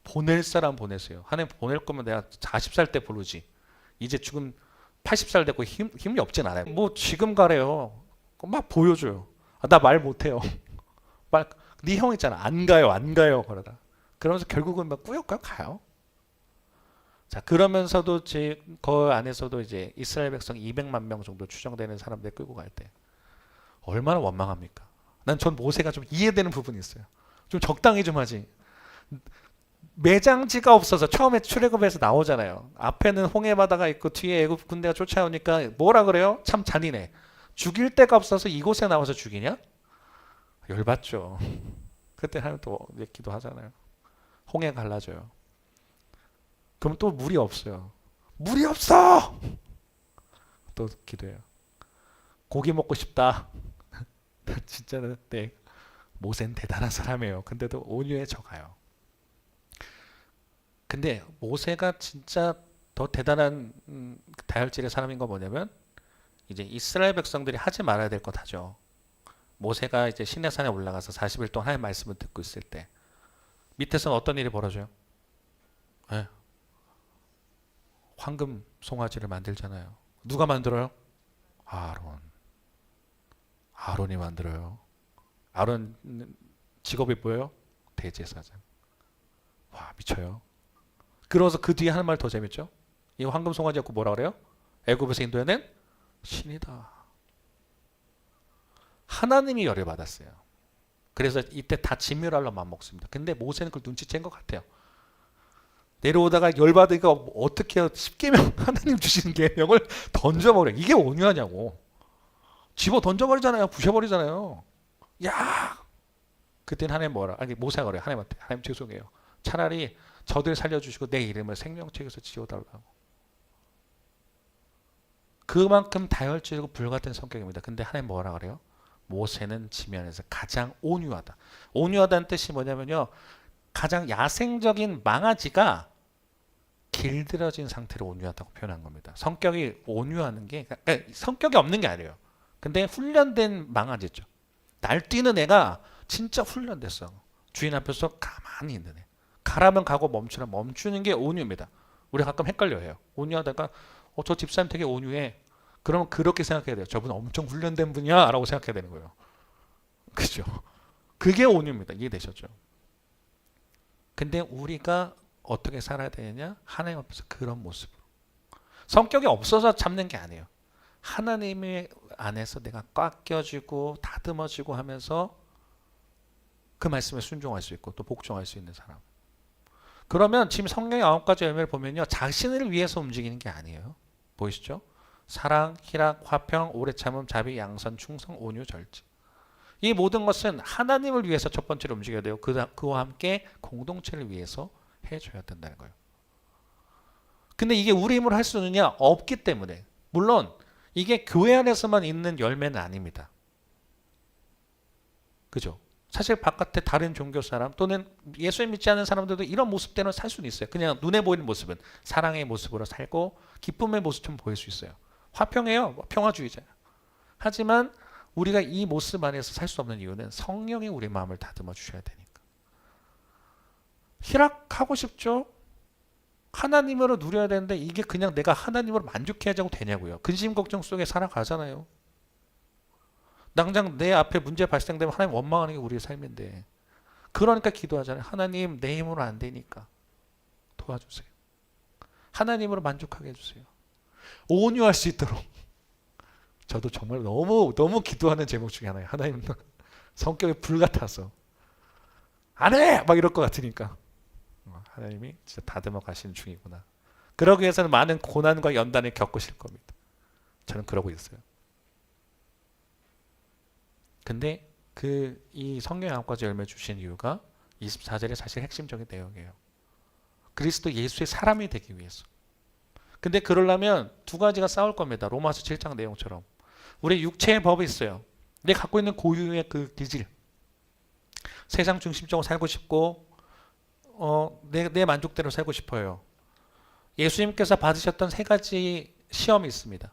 Speaker 1: 보낼 사람 보내세요. 하나님 보낼 거면 내가 40살 때 부르지. 이제 지금 80살 됐고 힘이 없진 않아요. 뭐 지금 가래요. 막 보여줘요. 나 말 못해요. 네 형 있잖아. 안 가요. 그러다. 그러면서 결국은 막 꾸역꾸역 가요. 자, 그러면서도 그 안에서도 이제 이스라엘 백성 200만 명 정도 추정되는 사람들 끌고 갈 때 얼마나 원망합니까? 난 전 모세가 좀 이해되는 부분이 있어요. 좀 적당히 좀 하지. 매장지가 없어서 처음에 출애굽에서 나오잖아요. 앞에는 홍해 바다가 있고 뒤에 애굽 군대가 쫓아오니까 뭐라 그래요? 참 잔인해. 죽일 데가 없어서 이곳에 나와서 죽이냐? 열받죠. 그때 하면 또 기도하잖아요. 홍해 갈라져요. 그럼 또 물이 없어요. 물이 없어! 또 기도해요. 고기 먹고 싶다. 진짜는 네, 모세는 대단한 사람이에요. 근데도 온유해져 가요. 근데 모세가 진짜 더 대단한 다혈질의 사람인 건 뭐냐면 이제 이스라엘 백성들이 하지 말아야 될 것 하죠. 모세가 이제 시내산에 올라가서 40일 동안 하나님의 말씀을 듣고 있을 때 밑에서는 어떤 일이 벌어져요? 네. 황금 송아지를 만들잖아요. 누가 만들어요? 아론이 만들어요. 아론 직업이 뭐예요? 대제사장. 와, 미쳐요. 그러면서 그 뒤에 하는 말 더 재밌죠? 이 황금 송아지 갖고 뭐라 그래요? 애굽에서 인도해낸 신이다. 하나님이 열을 받았어요. 그래서 이때 다 진멸하려 마음먹습니다. 근데 모세는 그걸 눈치챈 것 같아요. 내려오다가 열받으니까 어떻게 해요? 10계명 하나님 주시는 계명을 던져버려. 이게 온유하냐고. 집어 던져버리잖아요. 부셔버리잖아요. 야, 그때는 하나님 뭐라? 아니 모세가 그래요. 하나님한테. 하나님 죄송해요. 차라리 저들 살려주시고 내 이름을 생명책에서 지워달라고. 그만큼 다혈질이고 불같은 성격입니다. 근데 하나님 뭐라 그래요? 모세는 지면에서 가장 온유하다. 온유하다는 뜻이 뭐냐면요. 가장 야생적인 망아지가 길들여진 상태로 온유하다고 표현한 겁니다. 성격이 온유하는 게 그러니까 성격이 없는 게 아니에요. 근데 훈련된 망아지죠. 날뛰는 애가 진짜 훈련됐어. 주인 앞에서 가만히 있는 애. 가라면 가고 멈추라 멈추는 게 온유입니다. 우리 가끔 헷갈려해요. 온유하다가 저 집사님 되게 온유해. 그러면 그렇게 생각해야 돼요. 저분 엄청 훈련된 분이야 라고 생각해야 되는 거예요. 그죠? 그게 온유입니다. 이해되셨죠? 근데 우리가 어떻게 살아야 되느냐? 하나님 앞에서 그런 모습으로. 성격이 없어서 참는 게 아니에요. 하나님의 안에서 내가 꽉 껴지고 다듬어지고 하면서 그 말씀에 순종할 수 있고 또 복종할 수 있는 사람. 그러면 지금 성경의 9가지 열매를 보면요. 자신을 위해서 움직이는 게 아니에요. 보이시죠? 사랑, 희락, 화평, 오래 참음, 자비, 양선, 충성, 온유, 절제. 이 모든 것은 하나님을 위해서 첫 번째로 움직여야 돼요. 그와 함께 공동체를 위해서 해줘야 된다는 거예요. 근데 이게 우리 힘으로 할 수 있느냐? 없기 때문에. 물론 이게 교회 안에서만 있는 열매는 아닙니다. 그죠? 사실 바깥에 다른 종교 사람 또는 예수를 믿지 않는 사람들도 이런 모습대로 살 수는 있어요. 그냥 눈에 보이는 모습은 사랑의 모습으로 살고 기쁨의 모습처럼 보일 수 있어요. 화평해요. 평화주의자예요. 하지만 우리가 이 모습 안에서 살 수 없는 이유는 성령이 우리 마음을 다듬어 주셔야 되니까. 희락하고 싶죠? 하나님으로 누려야 되는데 이게 그냥 내가 하나님으로 만족해야지 되냐고요. 근심 걱정 속에 살아가잖아요. 당장 내 앞에 문제 발생되면 하나님 원망하는 게 우리의 삶인데, 그러니까 기도하잖아요. 하나님 내 힘으로 안 되니까 도와주세요. 하나님으로 만족하게 해주세요. 온유할 수 있도록. 저도 정말 너무 기도하는 제목 중에 하나예요. 하나님 성격이 불 같아서 안 해! 막 이럴 것 같으니까 하나님이 진짜 다듬어 가시는 중이구나. 그러기 위해서는 많은 고난과 연단을 겪으실 겁니다. 저는 그러고 있어요. 근데 이 성경의 9가지 열매 주신 이유가 24절의 사실 핵심적인 내용이에요. 그리스도 예수의 사람이 되기 위해서. 근데 그러려면 두 가지가 싸울 겁니다. 로마서 7장 내용처럼. 우리 육체의 법이 있어요. 내 갖고 있는 고유의 그 기질. 세상 중심적으로 살고 싶고 내 만족대로 살고 싶어요. 예수님께서 받으셨던 3가지 시험이 있습니다.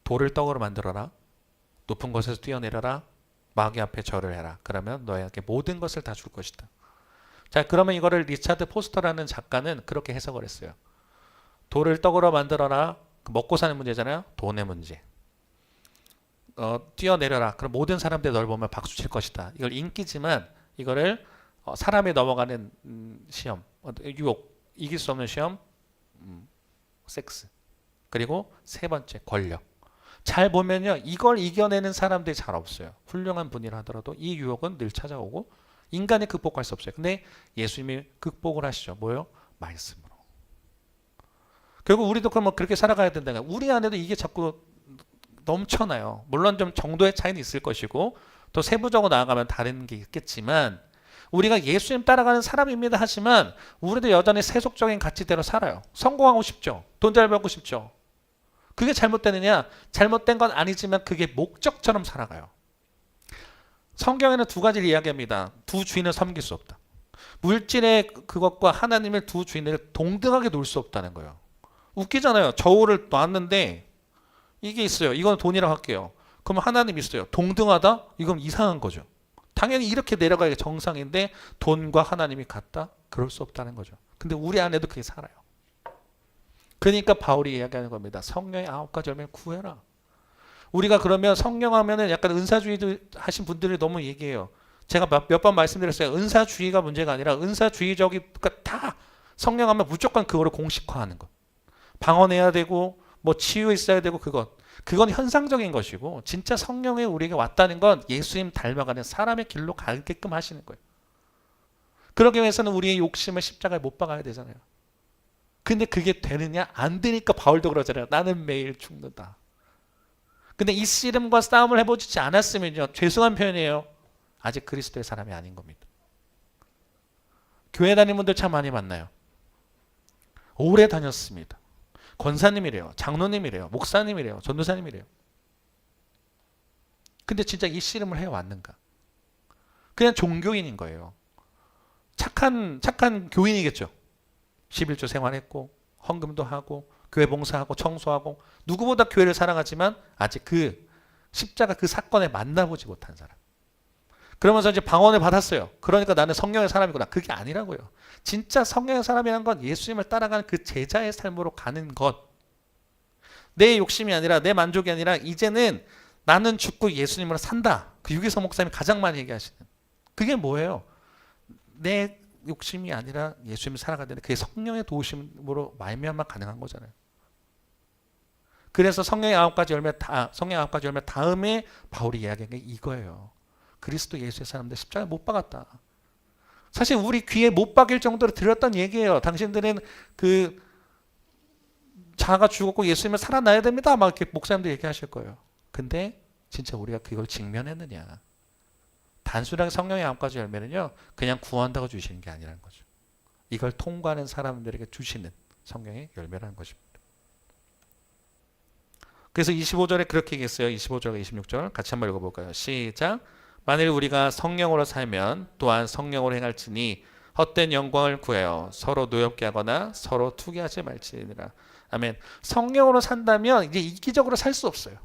Speaker 1: 돌을 떡으로 만들어라. 높은 곳에서 뛰어내려라. 마귀 앞에 절을 해라. 그러면 너에게 모든 것을 다 줄 것이다. 자, 그러면 이거를 리차드 포스터라는 작가는 그렇게 해석을 했어요. 돌을 떡으로 만들어라. 먹고 사는 문제잖아요. 돈의 문제. 뛰어내려라. 그럼 모든 사람들이 널 보면 박수 칠 것이다. 이걸 인기지만 이거를 사람이 넘어가는 시험, 유혹, 이길 수 없는 시험, 섹스. 그리고 3번째 권력. 잘 보면요. 이걸 이겨내는 사람들이 잘 없어요. 훌륭한 분이라 하더라도 이 유혹은 늘 찾아오고 인간이 극복할 수 없어요. 근데 예수님이 극복을 하시죠. 뭐요? 말씀으로. 결국 우리도 그럼 그렇게 살아가야 된다는 거예요. 우리 안에도 이게 자꾸 넘쳐나요. 물론 좀 정도의 차이는 있을 것이고 또 세부적으로 나아가면 다른 게 있겠지만 우리가 예수님 따라가는 사람입니다 하지만 우리도 여전히 세속적인 가치대로 살아요. 성공하고 싶죠. 돈 잘 벌고 싶죠. 그게 잘못되느냐? 잘못된 건 아니지만 그게 목적처럼 살아가요. 성경에는 2가지를 이야기합니다. 두 주인을 섬길 수 없다. 물질의 그것과 하나님의 두 주인을 동등하게 놓을 수 없다는 거예요. 웃기잖아요. 저울을 놨는데 이게 있어요. 이건 돈이라고 할게요. 그럼 하나님 있어요. 동등하다? 이건 이상한 거죠. 당연히 이렇게 내려가야 정상인데 돈과 하나님이 같다? 그럴 수 없다는 거죠. 근데 우리 안에도 그게 살아요. 그러니까 바울이 이야기하는 겁니다. 성령의 9가지 열매를 구해라. 우리가 그러면 성령 하면은 약간 은사주의 하신 분들이 너무 얘기해요. 제가 몇 번 말씀드렸어요. 은사주의가 문제가 아니라 은사주의적이 다 성령 하면 무조건 그거를 공식화하는 것. 방언해야 되고 뭐 치유 있어야 되고 그건 현상적인 것이고 진짜 성령이 우리에게 왔다는 건 예수님 닮아가는 사람의 길로 가게끔 하시는 거예요. 그러기 위해서는 우리의 욕심을 십자가에 못 박아야 되잖아요. 근데 그게 되느냐? 안 되니까 바울도 그러잖아요. 나는 매일 죽는다. 근데 이 씨름과 싸움을 해보지 않았으면요. 죄송한 표현이에요. 아직 그리스도의 사람이 아닌 겁니다. 교회 다니는 분들 참 많이 만나요. 오래 다녔습니다. 권사님이래요. 장로님이래요. 목사님이래요. 전도사님이래요. 근데 진짜 이 씨름을 해왔는가? 그냥 종교인인 거예요. 착한 교인이겠죠. 11조 생활했고 헌금도 하고 교회 봉사하고 청소하고 누구보다 교회를 사랑하지만 아직 그 십자가 그 사건에 만나보지 못한 사람. 그러면서 이제 방언을 받았어요. 그러니까 나는 성령의 사람이구나. 그게 아니라고요. 진짜 성령의 사람이란 건 예수님을 따라가는 그 제자의 삶으로 가는 것. 내 욕심이 아니라 내 만족이 아니라 이제는 나는 죽고 예수님으로 산다. 그 유기성 목사님이 가장 많이 얘기하시는 그게 뭐예요? 내 욕심이 아니라 예수님이 살아가야 되는데 그게 성령의 도우심으로 말미암아 가능한 거잖아요. 그래서 성령의 9가지 열매 다음에 바울이 이야기한 게 이거예요. 그리스도 예수의 사람들 십자가에 못 박았다. 사실 우리 귀에 못 박일 정도로 들었던 얘기예요. 당신들은 그 자아가 죽었고 예수님은 살아나야 됩니다. 막 이렇게 목사님들 얘기하실 거예요. 근데 진짜 우리가 그걸 직면했느냐? 단순하게 성령의 9가지 열매는요, 그냥 구원한다고 주시는 게 아니라는 거죠. 이걸 통과하는 사람들에게 주시는 성령의 열매라는 것입니다. 그래서 25절에 그렇게 얘기했어요. 25절과 26절 같이 한번 읽어볼까요? 시작. 만일 우리가 성령으로 살면 또한 성령으로 행할지니 헛된 영광을 구하여 서로 노엽게 하거나 서로 투기하지 말지니라. 아멘. 성령으로 산다면 이제 이기적으로 살 수 없어요.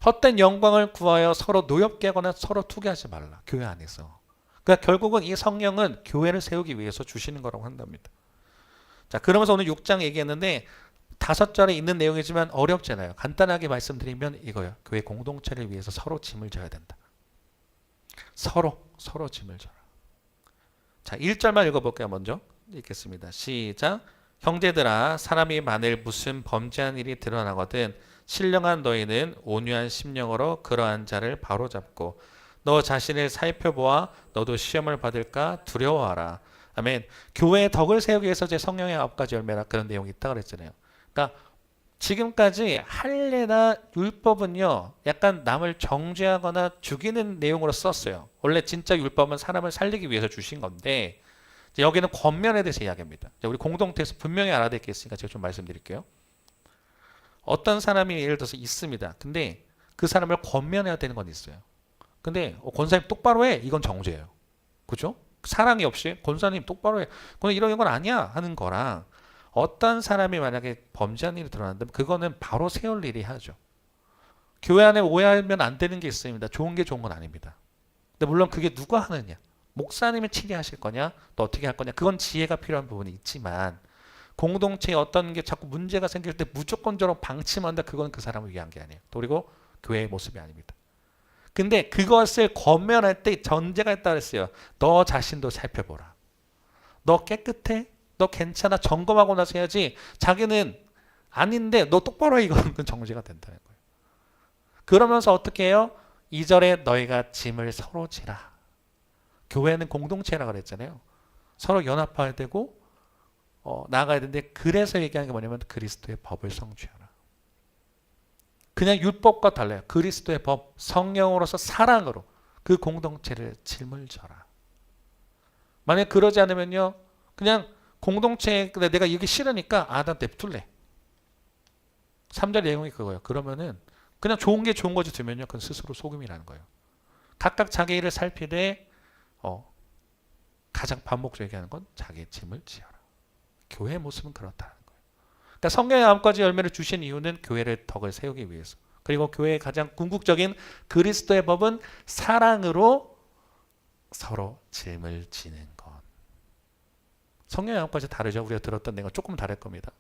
Speaker 1: 헛된 영광을 구하여 서로 노엽게 하거나 서로 투기하지 말라. 교회 안에서. 그러니까 결국은 이 성령은 교회를 세우기 위해서 주시는 거라고 한답니다. 자, 그러면서 오늘 6장 얘기했는데 5절에 있는 내용이지만 어렵잖아요. 간단하게 말씀드리면 이거예요. 교회 공동체를 위해서 서로 짐을 져야 된다. 서로 짐을 져라. 자, 1절만 읽어볼게요. 먼저 읽겠습니다. 시작. 형제들아, 사람이 만일 무슨 범죄한 일이 드러나거든 신령한 너희는 온유한 심령으로 그러한 자를 바로잡고 너 자신을 살펴보아 너도 시험을 받을까 두려워하라. 아멘. 교회의 덕을 세우기 위해서 제 성령의 9가지 열매라 그런 내용이 있다 그랬잖아요. 그러니까 지금까지 할례나 율법은요, 약간 남을 정죄하거나 죽이는 내용으로 썼어요. 원래 진짜 율법은 사람을 살리기 위해서 주신 건데 여기는 권면에 대해서 이야기합니다. 우리 공동체에서 분명히 알아야 될 게 있으니까 제가 좀 말씀드릴게요. 어떤 사람이 예를 들어서 있습니다. 근데 그 사람을 권면해야 되는 건 있어요. 근데 권사님 똑바로 해. 이건 정죄예요. 그죠? 사랑이 없이 권사님 똑바로 해. 그건 이런 건 아니야 하는 거랑 어떤 사람이 만약에 범죄한 일이 드러난다면 그거는 바로 세울 일이 하죠. 교회 안에 오해하면 안 되는 게 있습니다. 좋은 게 좋은 건 아닙니다. 근데 물론 그게 누가 하느냐? 목사님이 치리하실 거냐? 또 어떻게 할 거냐? 그건 지혜가 필요한 부분이 있지만 공동체에 어떤 게 자꾸 문제가 생길 때 무조건적으로 방침한다. 그건 그 사람을 위한 게 아니에요. 그리고 교회의 모습이 아닙니다. 근데 그것을 권면할 때 전제가 있다고 했어요. 너 자신도 살펴보라. 너 깨끗해? 너 괜찮아? 점검하고 나서 해야지. 자기는 아닌데 너 똑바로 해. 이건 정죄가 된다는 거예요. 그러면서 어떻게 해요? 2절에 너희가 짐을 서로 지라. 교회는 공동체라 그랬잖아요. 서로 연합해야 되고 나아가야 되는데 그래서 얘기하는 게 뭐냐면 그리스도의 법을 성취하라. 그냥 율법과 달라요. 그리스도의 법, 성령으로서 사랑으로 그 공동체를 짐을 져라. 만약 그러지 않으면요, 그냥 공동체에 내가 이게 싫으니까 나 냅둘래. 3절 내용이 그거예요. 그러면은 그냥 좋은 게 좋은 거지 두면요, 그건 스스로 속임이라는 거예요. 각각 자기 일을 살피되 가장 반복적으로 얘기하는 건 자기의 짐을 지어라. 교회의 모습은 그렇다는 거예요. 그러니까 성령의 9가지 열매를 주신 이유는 교회의 덕을 세우기 위해서. 그리고 교회의 가장 궁극적인 그리스도의 법은 사랑으로 서로 짐을 지는 것. 성령의 9가지 다르죠. 우리가 들었던 내용은 조금 다를 겁니다.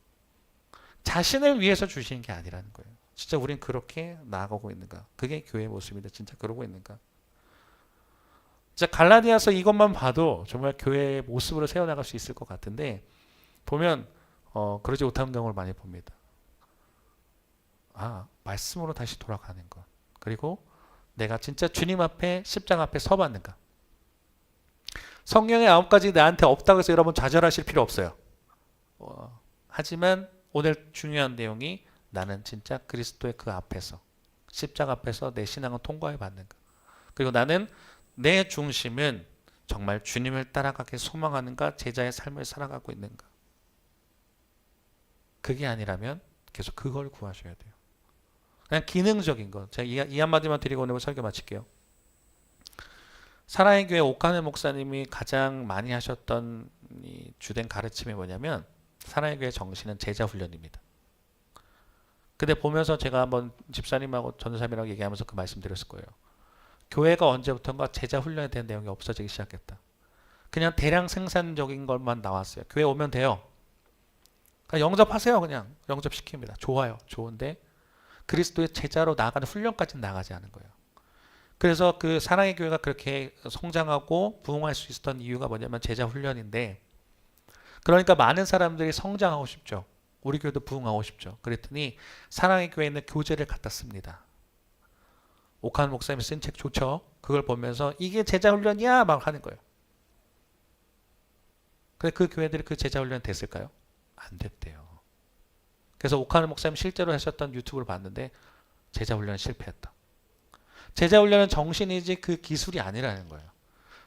Speaker 1: 자신을 위해서 주시는 게 아니라는 거예요. 진짜 우린 그렇게 나아가고 있는가? 그게 교회의 모습인데 진짜 그러고 있는가? 진짜 갈라디아서 이것만 봐도 정말 교회의 모습으로 세워나갈 수 있을 것 같은데 보면 그러지 못하는 경우를 많이 봅니다. 말씀으로 다시 돌아가는 것. 그리고 내가 진짜 주님 앞에 십자가 앞에 서봤는가. 성령의 9가지 나한테 없다고 해서 여러분 좌절하실 필요 없어요. 하지만 오늘 중요한 내용이 나는 진짜 그리스도의 그 앞에서 십자가 앞에서 내 신앙을 통과해 봤는가. 그리고 나는 내 중심은 정말 주님을 따라가게 소망하는가, 제자의 삶을 살아가고 있는가. 그게 아니라면 계속 그걸 구하셔야 돼요. 그냥 기능적인 것. 제가 이 한마디만 드리고 오늘 설교 마칠게요. 사랑의 교회 옥하늘 목사님이 가장 많이 하셨던 이 주된 가르침이 뭐냐면 사랑의 교회 정신은 제자 훈련입니다. 근데 보면서 제가 한번 집사님하고 전도사님이랑 얘기하면서 그 말씀 드렸을 거예요. 교회가 언제부턴가 제자 훈련에 대한 내용이 없어지기 시작했다. 그냥 대량 생산적인 것만 나왔어요. 교회 오면 돼요. 그러니까 영접하세요. 그냥 영접시킵니다. 좋아요. 좋은데 그리스도의 제자로 나아가는 훈련까지는 나가지 않은 거예요. 그래서 그 사랑의 교회가 그렇게 성장하고 부흥할 수 있었던 이유가 뭐냐면 제자 훈련인데, 그러니까 많은 사람들이 성장하고 싶죠. 우리 교회도 부흥하고 싶죠. 그랬더니 사랑의 교회에 있는 교재를 갖다 씁니다. 오카는 목사님이 쓴 책 좋죠. 그걸 보면서 이게 제자 훈련이야 막 하는 거예요. 근데 그 교회들이 그 제자 훈련 됐을까요? 안 됐대요. 그래서 오카는 목사님 실제로 하셨던 유튜브를 봤는데 제자 훈련은 실패했다. 제자 훈련은 정신이지 그 기술이 아니라는 거예요.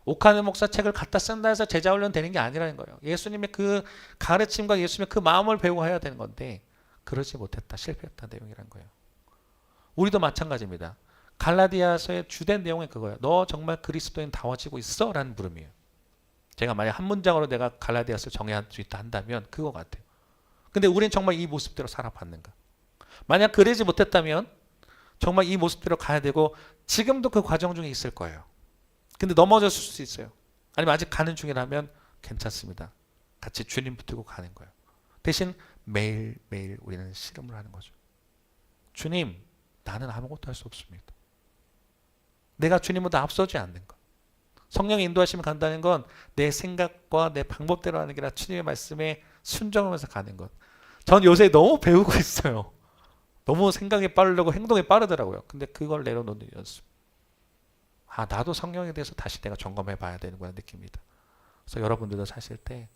Speaker 1: 오카는 목사 책을 갖다 쓴다 해서 제자 훈련 되는 게 아니라는 거예요. 예수님의 그 가르침과 예수님의 그 마음을 배우고 해야 되는 건데 그러지 못했다. 실패했다 내용이란 거예요. 우리도 마찬가지입니다. 갈라디아서의 주된 내용이 그거예요. 너 정말 그리스도인다워지고 있어? 라는 물음이에요. 제가 만약 한 문장으로 내가 갈라디아서를 정의할 수 있다 한다면 그거 같아요. 근데 우린 정말 이 모습대로 살아봤는가? 만약 그러지 못했다면 정말 이 모습대로 가야 되고 지금도 그 과정 중에 있을 거예요. 근데 넘어졌을 수 있어요. 아니면 아직 가는 중이라면 괜찮습니다. 같이 주님 붙들고 가는 거예요. 대신 매일매일 우리는 씨름을 하는 거죠. 주님, 나는 아무것도 할 수 없습니다. 내가 주님보다 앞서지 않는 것. 성령의 인도하심을 간다는 건 내 생각과 내 방법대로 하는 게 아니라 주님의 말씀에 순종하면서 가는 것. 전 요새 너무 배우고 있어요. 너무 생각이 빠르고 행동이 빠르더라고요. 근데 그걸 내려놓는 연습. 아, 나도 성령에 대해서 다시 내가 점검해 봐야 되는구나 느낍니다. 그래서 여러분들도 사실 때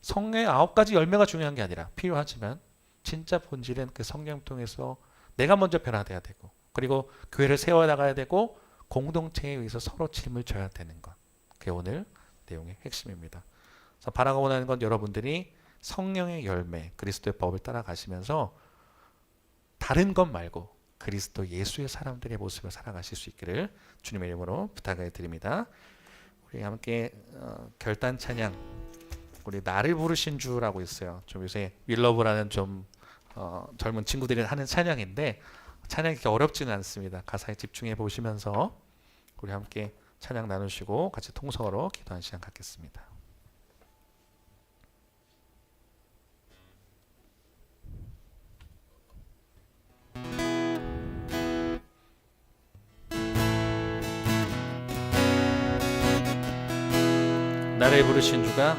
Speaker 1: 성령의 9가지 열매가 중요한 게 아니라 필요하지만 진짜 본질은 그 성령 통해서 내가 먼저 변화돼야 되고, 그리고 교회를 세워나가야 되고, 공동체에 의해서 서로 짐을 져야 되는 것. 그게 오늘 내용의 핵심입니다. 그래서 바라고 원하는 건 여러분들이 성령의 열매, 그리스도의 법을 따라가시면서 다른 것 말고 그리스도 예수의 사람들의 모습을 살아가실 수 있기를 주님의 이름으로 부탁을 드립니다. 우리 함께 결단 찬양, 우리 나를 부르신 주라고 있어요. 좀 요새 윌러브라는 좀 젊은 친구들이 하는 찬양인데 찬양이 그렇게 어렵지는 않습니다. 가사에 집중해 보시면서 우리 함께 찬양 나누시고 같이 통성으로 기도하는 시간 갖겠습니다. 나를 부르신 주가,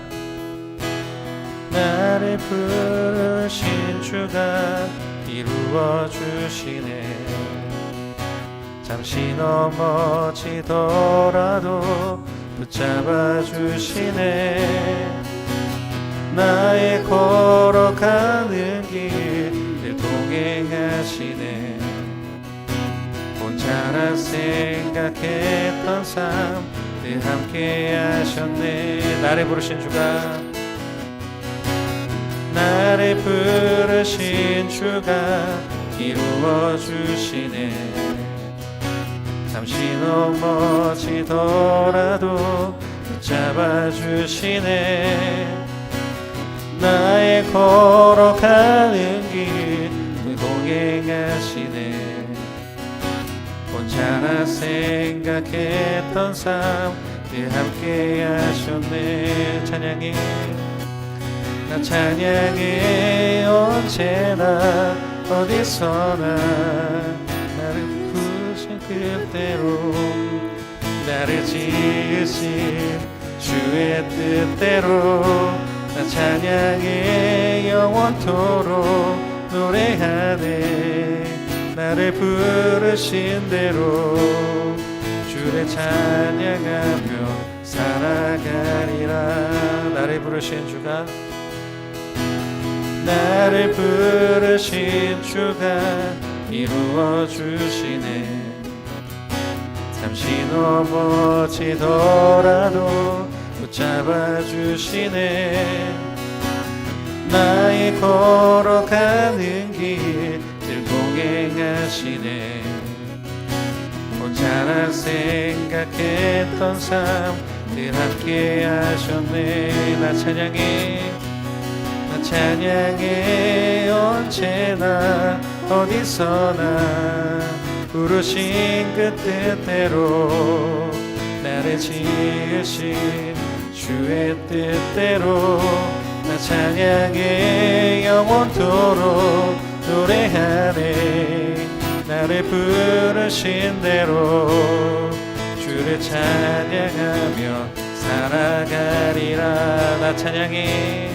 Speaker 1: 나를 부르신 주가 이루어 주시네. 잠시 넘어지더라도 붙잡아 주시네. 나의 걸어가는 길을 동행하시네. 혼자라 생각했던 삶 늘 함께 하셨네. 나를 부르신 주가, 나를 부르신 주가 이루어 주시네. 잠시 넘어지더라도 붙잡아 주시네. 나의 걸어가는 길 동행하시네. 혼자라 생각했던 삶 늘 함께 하셨네. 찬양해, 나 찬양해. 언제나 어디서나 나를 부르신 그대로, 나를 지으신 주의 뜻대로 나 찬양해. 영원토록 노래하네. 나를 부르신 대로 주를 찬양하며 살아가리라. 나를 부르신 주가, 나를 부르신 주가 이루어 주시네. 잠시 넘어지더라도 붙잡아 주시네. 나의 걸어가는 길 늘 동행하시네. 혼자라 생각했던 삶 늘 함께 하셨네. 나 찬양해, 나 찬양해. 언제나 어디서나 부르신 그 뜻대로, 나를 지으신 주의 뜻대로 나 찬양해 영원토록 노래하네. 나를 부르신 대로 주를 찬양하며 살아가리라. 나 찬양해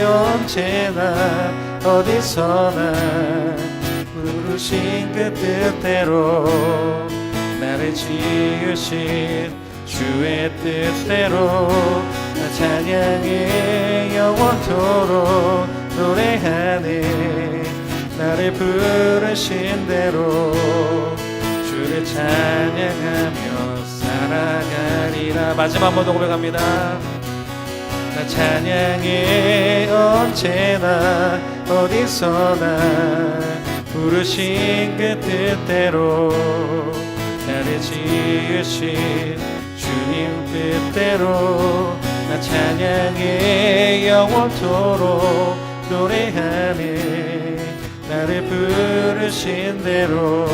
Speaker 1: 언제나 어디서나 부르신 그 뜻대로 나를 지으신 주의 뜻대로 나 찬양해 영원토록 노래하네. 나를 부르신 대로 주를 찬양하며 살아가리라. 마지막 한 번 더 고백합니다. 나 찬양해 언제나 어디서나 부르신 그 뜻대로 나를 지으신 주님 뜻대로 나 찬양해 영원토록 노래하네. 나를 부르신 대로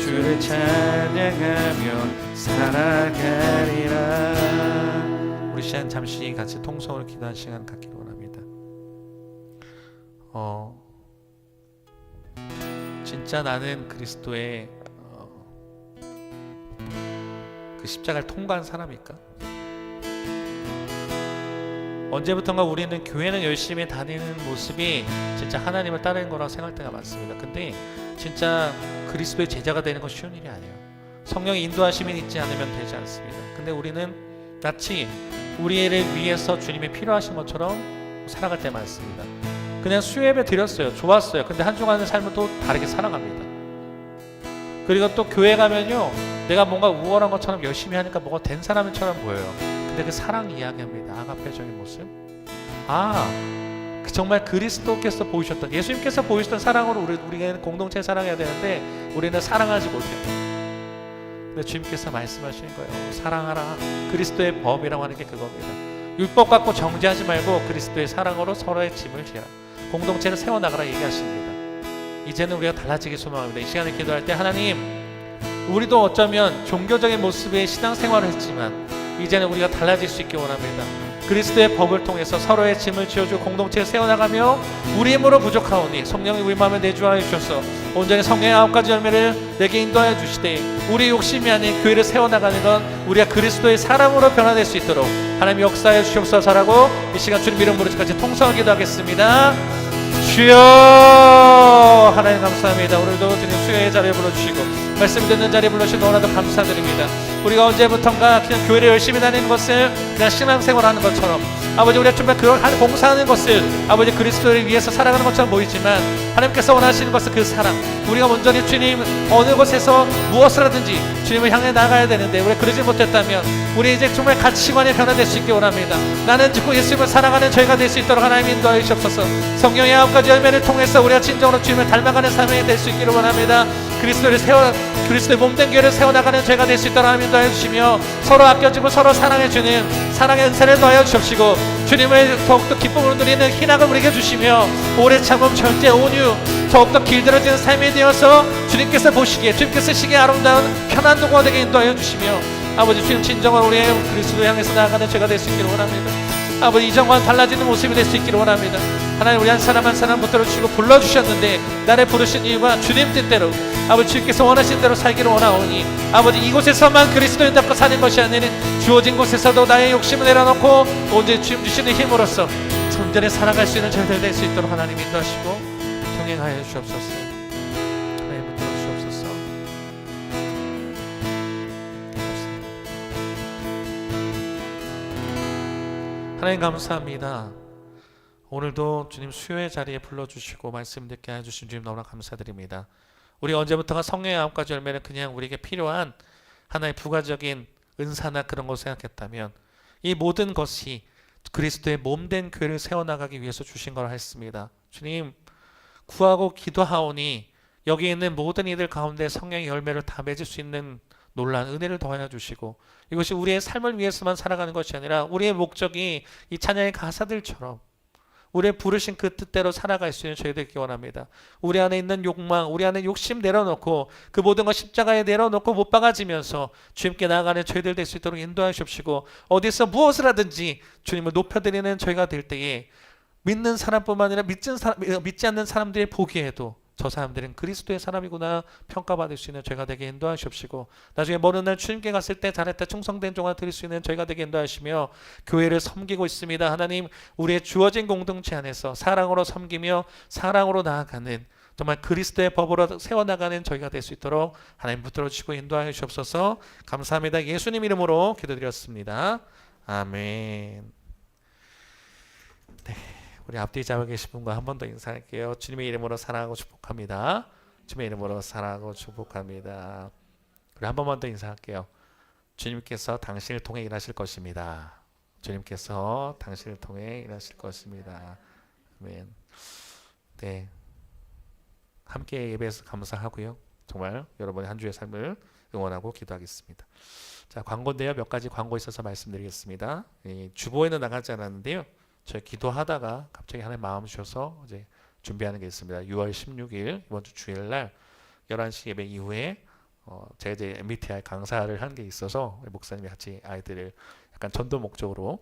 Speaker 1: 주를 찬양하며 살아가리라. 우리 시간 잠시 같이 통성으로 기도한 시간 갖기를 원합니다. 진짜 나는 그리스도의 그 십자가를 통과한 사람일까? 언제부턴가 우리는 교회는 열심히 다니는 모습이 진짜 하나님을 따르는 거라고 생각할 때가 많습니다. 근데 진짜 그리스도의 제자가 되는 건 쉬운 일이 아니에요. 성령의 인도하심이 있지 않으면 되지 않습니다. 근데 우리는 마치 우리를 위해서 주님이 필요하신 것처럼 살아갈 때 많습니다. 그냥 수예배 드렸어요. 좋았어요. 근데 한 주간의 삶은 또 다르게 살아갑니다. 그리고 또 교회 가면요, 내가 뭔가 우월한 것처럼 열심히 하니까 뭐가 된 사람처럼 보여요. 근데 그 사랑 이야기합니다. 아가페적인 모습. 정말 그리스도께서 보이셨던, 예수님께서 보이셨던 사랑으로 우리가 공동체 사랑해야 되는데 우리는 사랑하지 못해요. 근데 주님께서 말씀하시는 거예요. 사랑하라. 그리스도의 법이라고 하는 게 그겁니다. 율법 갖고 정죄하지 말고 그리스도의 사랑으로 서로의 짐을 지라. 공동체를 세워나가라 얘기하십니다. 이제는 우리가 달라지기 소망합니다. 이 시간에 기도할 때 하나님, 우리도 어쩌면 종교적인 모습의 신앙생활을 했지만 이제는 우리가 달라질 수 있게 원합니다. 그리스도의 법을 통해서 서로의 짐을 지어주고 공동체를 세워나가며 우리 힘으로 부족하오니 성령이 우리 마음에 내주하여 주셔서 온전히 성령의 9가지 열매를 내게 인도하여 주시되 우리 욕심이 아닌 교회를 세워나가는 건 우리가 그리스도의 사람으로 변화될 수 있도록 하나님 역사해 주시옵소서라고 이 시간 주님 이름 부르짖고 같이 통성을 기도하겠습니다. 주여, 하나님 감사합니다. 오늘도 주님 수요의 자리에 불러주시고 말씀 듣는 자리에 불러주신 너무나도 감사드립니다. 우리가 언제부턴가 그냥 교회를 열심히 다니는 것을 그냥 신앙생활하는 것처럼 아버지, 우리가 정말 그걸 봉사하는 것을 아버지 그리스도를 위해서 살아가는 것처럼 보이지만 하나님께서 원하시는 것은 그 사랑, 우리가 온전히 주님 어느 곳에서 무엇을 하든지 주님을 향해 나가야 되는데 우리가 그러지 못했다면 우리 이제 정말 가치관이 변화될 수 있게 원합니다. 나는 즉 예수님을 사랑하는 저희가 될 수 있도록 하나님 인도하여 주시옵소서. 성령의 9가지 열매를 통해서 우리가 진정으로 주님을 닮아가는 삶이 될 수 있기를 원합니다. 그리스도의 몸된 교회를 세워나가는 죄가 될 수 있도록 하나님 인도하여 주시며 서로 아껴주고 서로 사랑해주는 사랑의 은사를 더하여 주옵시고 주님을 더욱더 기쁨으로 누리는 희락을 우리에게 주시며 오래 참음 절제 온유 더욱더 길들어지는 삶이 되어서 주님께서 보시기에 주님께서 쓰시기에 아름다운 편한 도구가 되게 인도하여 주시며 아버지 주님 진정한 우리의 그리스도를 향해서 나아가는 죄가 될 수 있기를 원합니다. 아버지 이전과 달라지는 모습이 될 수 있기를 원합니다. 하나님 우리 한 사람 한 사람 붙들어주시고 불러주셨는데 나를 부르신 이유가 주님 뜻대로 아버지 주님께서 원하신 대로 살기를 원하오니 아버지 이곳에서만 그리스도인답고 사는 것이 아니라 주어진 곳에서도 나의 욕심을 내려놓고 오직 주님 주시는 힘으로써 온전히 살아갈 수 있는 저희들 될 수 있도록 하나님 인도하시고 동행하여 주옵소서. 하나님 붙들어 주옵소서. 하나님 감사합니다. 오늘도 주님 수요의 자리에 불러주시고 말씀 듣게 해주신 주님 너무나 감사드립니다. 우리 언제부턴가 성령의 9가지 열매는 그냥 우리에게 필요한 하나의 부가적인 은사나 그런 것을 생각했다면 이 모든 것이 그리스도의 몸된 교회를 세워나가기 위해서 주신 걸 했습니다. 주님 구하고 기도하오니 여기 있는 모든 이들 가운데 성령의 열매를 다 맺을 수 있는 놀라운 은혜를 더하여 주시고 이것이 우리의 삶을 위해서만 살아가는 것이 아니라 우리의 목적이 이 찬양의 가사들처럼 우리의 부르신 그 뜻대로 살아갈 수 있는 저희 되기 원합니다. 우리 안에 있는 욕망, 우리 안에 욕심 내려놓고 그 모든 것 십자가에 내려놓고 못 박아지면서 주님께 나아가는 저희들 될 수 있도록 인도하시옵시고 어디서 무엇을 하든지 주님을 높여드리는 저희가 될 때에 믿는 사람뿐만 아니라 믿지 않는 사람들이 보기에도 저 사람들은 그리스도의 사람이구나 평가받을 수 있는 저희가 되게 인도하시옵시고 나중에 먼 날 주님께 갔을 때 잘했다 충성된 종아 드릴 수 있는 저희가 되게 인도하시며 교회를 섬기고 있습니다. 하나님 우리의 주어진 공동체 안에서 사랑으로 섬기며 사랑으로 나아가는 정말 그리스도의 법으로 세워나가는 저희가 될 수 있도록 하나님 붙들어 주시고 인도하여 주옵소서. 감사합니다. 예수님 이름으로 기도드렸습니다. 아멘. 우리 앞뒤 잡아 계신 분과 한 번 더 인사할게요. 주님의 이름으로 사랑하고 축복합니다. 주님의 이름으로 사랑하고 축복합니다. 우리 한 번만 더 인사할게요. 주님께서 당신을 통해 일하실 것입니다. 주님께서 당신을 통해 일하실 것입니다. 아멘. 네, 함께 예배해서 감사하고요. 정말 여러분의 한 주의 삶을 응원하고 기도하겠습니다. 자, 광고인데요. 몇 가지 광고 있어서 말씀드리겠습니다. 주보에는 나가지 않았는데요. 저희 기도하다가 갑자기 하나님 마음 주셔서 이제 준비하는 게 있습니다. 6월 16일 이번 주 주일날 11시 예배 이후에 제가 이제 MBTI 강사를 하는 게 있어서 목사님이 같이 아이들을 약간 전도 목적으로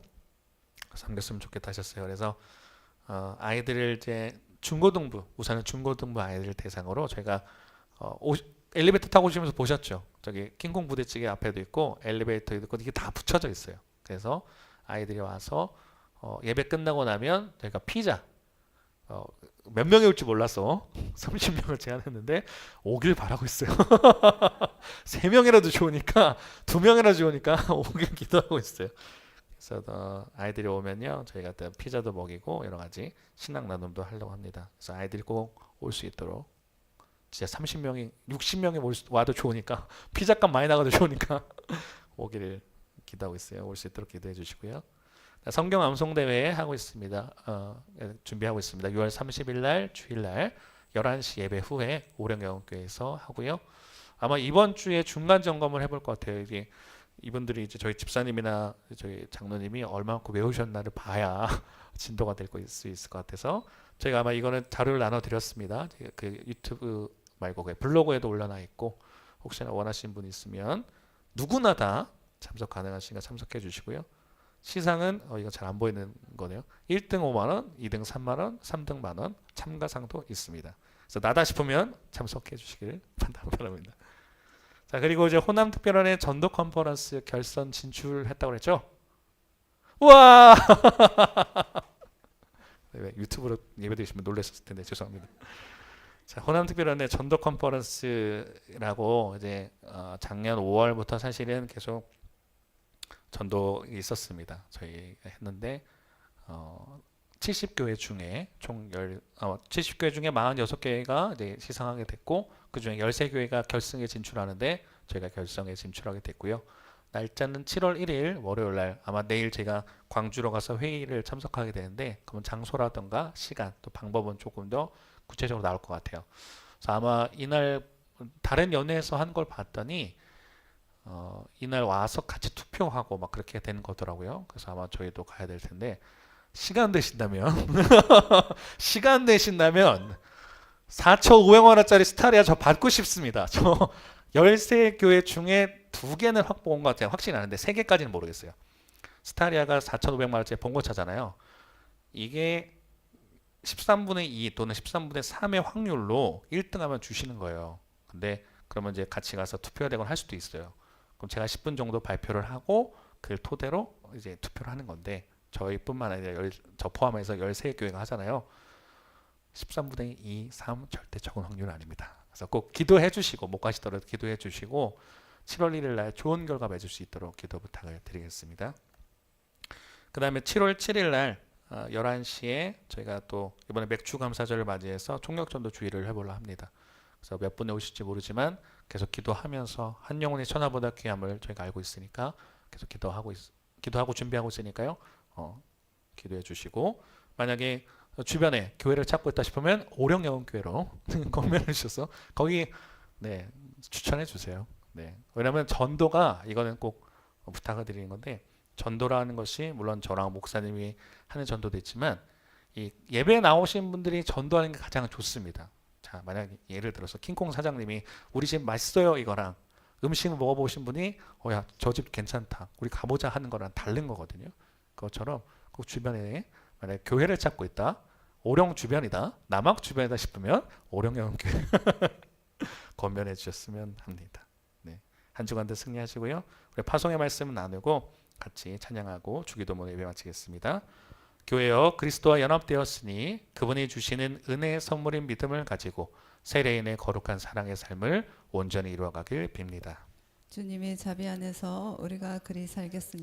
Speaker 1: 섬겼으면 좋겠다 하셨어요. 그래서 아이들을 이제 중고등부, 우선은 중고등부 아이들 대상으로 저희가 엘리베이터 타고 오시면서 보셨죠? 저기 킹콩 부대찌개 앞에도 있고 엘리베이터에도 있고 이게 다 붙여져 있어요. 그래서 아이들이 와서 예배 끝나고 나면 저희가 피자 몇 명이 올지 몰랐어. 30명을 제안했는데 오길 바라고 있어요. 3명이라도 좋으니까 2명이라도 좋으니까 오길 기도하고 있어요. 그래서 아이들이 오면요 저희가 또 피자도 먹이고 여러 가지 신앙 나눔도 하려고 합니다. 그래서 아이들이 꼭 올 수 있도록 진짜 30명이 60명이 와도 좋으니까 피자값 많이 나가도 좋으니까 오기를 기도하고 있어요. 올 수 있도록 기도해 주시고요. 성경 암송 대회 하고 있습니다. 준비하고 있습니다. 6월 30일 날 주일 날 11시 예배 후에 오령영교회에서 하고요. 아마 이번 주에 중간 점검을 해볼 것 같아요. 이분들이 이제 저희 집사님이나 저희 장로님이 얼마만큼 외우셨나를 봐야 진도가 될 수 있을 것 같아서 저희가 아마 이거는 자료를 나눠 드렸습니다. 그 유튜브 말고 블로그에도 올려놔 있고 혹시나 원하시는 분 있으면 누구나 다 참석 가능하시니까 참석해 주시고요. 시상은 이거 잘 안 보이는 거네요. 1등 5만 원, 2등 3만 원, 3등 만 원, 참가상도 있습니다. 그래서 나다 싶으면 참석해 주시길 바랍니다. 자, 그리고 이제 호남 특별원의 전도 컨퍼런스 결선 진출했다고 그랬죠? 우와! 네, 유튜브로 예배 드리시면 놀라셨을 텐데 죄송합니다. 자, 호남 특별원의 전도 컨퍼런스라고 이제 작년 5월부터 사실은 계속 전도가 있었습니다. 저희 했는데 70교회 중에 총 70교회 중에 46교회가 이제 시상하게 됐고 그 중에 13교회가 결승에 진출하는데 저희가 결승에 진출하게 됐고요. 날짜는 7월 1일 월요일 날 아마 내일 제가 광주로 가서 회의를 참석하게 되는데 그러면 장소라든가 시간 또 방법은 조금 더 구체적으로 나올 것 같아요. 그래서 아마 이날 다른 연회에서 한 걸 봤더니 이날 와서 같이 투표하고 막 그렇게 되는 거더라고요. 그래서 아마 저희도 가야 될 텐데 시간 되신다면 4,500원짜리 스타리아 저 받고 싶습니다. 저 13교회 중에 2개는 확보 온 것 같아요. 확신이 나는데 3개까지는 모르겠어요. 스타리아가 4,500만원짜리 본거차잖아요. 이게 13분의 2 또는 13분의 3의 확률로 1등하면 주시는 거예요. 근데 그러면 이제 같이 가서 투표가 되거나 할 수도 있어요. 그럼 제가 10분 정도 발표를 하고 그걸 토대로 이제 투표를 하는 건데 저희뿐만 아니라 저 포함해서 13교회가 하잖아요. 13분의 2, 3 절대 적은 확률은 아닙니다. 그래서 꼭 기도해 주시고 못 가시더라도 기도해 주시고 7월 1일 날 좋은 결과 맺을 수 있도록 기도 부탁을 드리겠습니다. 그 다음에 7월 7일 날 11시에 저희가 또 이번에 맥주 감사절을 맞이해서 총력전도 주의를 해보려 합니다. 그래서 몇 분이 오실지 모르지만 계속 기도하면서 한 영혼의 천하보다 귀함을 저희가 알고 있으니까 계속 기도하고 준비하고 있으니까요. 기도해 주시고 만약에 주변에 교회를 찾고 있다 싶으면 오령영교회로 검열해 주셔서 거기 네, 추천해 주세요. 네. 왜냐하면 전도가 이거는 꼭 부탁을 드리는 건데 전도라는 것이 물론 저랑 목사님이 하는 전도도 있지만 이 예배 나오신 분들이 전도하는 게 가장 좋습니다. 자, 만약 예를 들어서 킹콩 사장님이 우리 집 맛있어요 이거랑 음식 먹어보신 분이 야, 저 집 괜찮다. 우리 가보자 하는 거랑 다른 거거든요. 그것처럼 그 주변에 만약 교회를 찾고 있다. 오령 주변이다. 남학 주변이다 싶으면 오령영교회 건면해 주셨으면 합니다. 네. 한 주간도 승리하시고요. 우리 파송의 말씀 나누고 같이 찬양하고 주기도문 예배 마치겠습니다. 교회여 그리스도와 연합되었으니 그분이 주시는 은혜의 선물인 믿음을 가지고 세례인의 거룩한 사랑의 삶을 온전히 이루어가길 빕니다.
Speaker 2: 주님의 자비 안에서 우리가 그리 살겠습니다.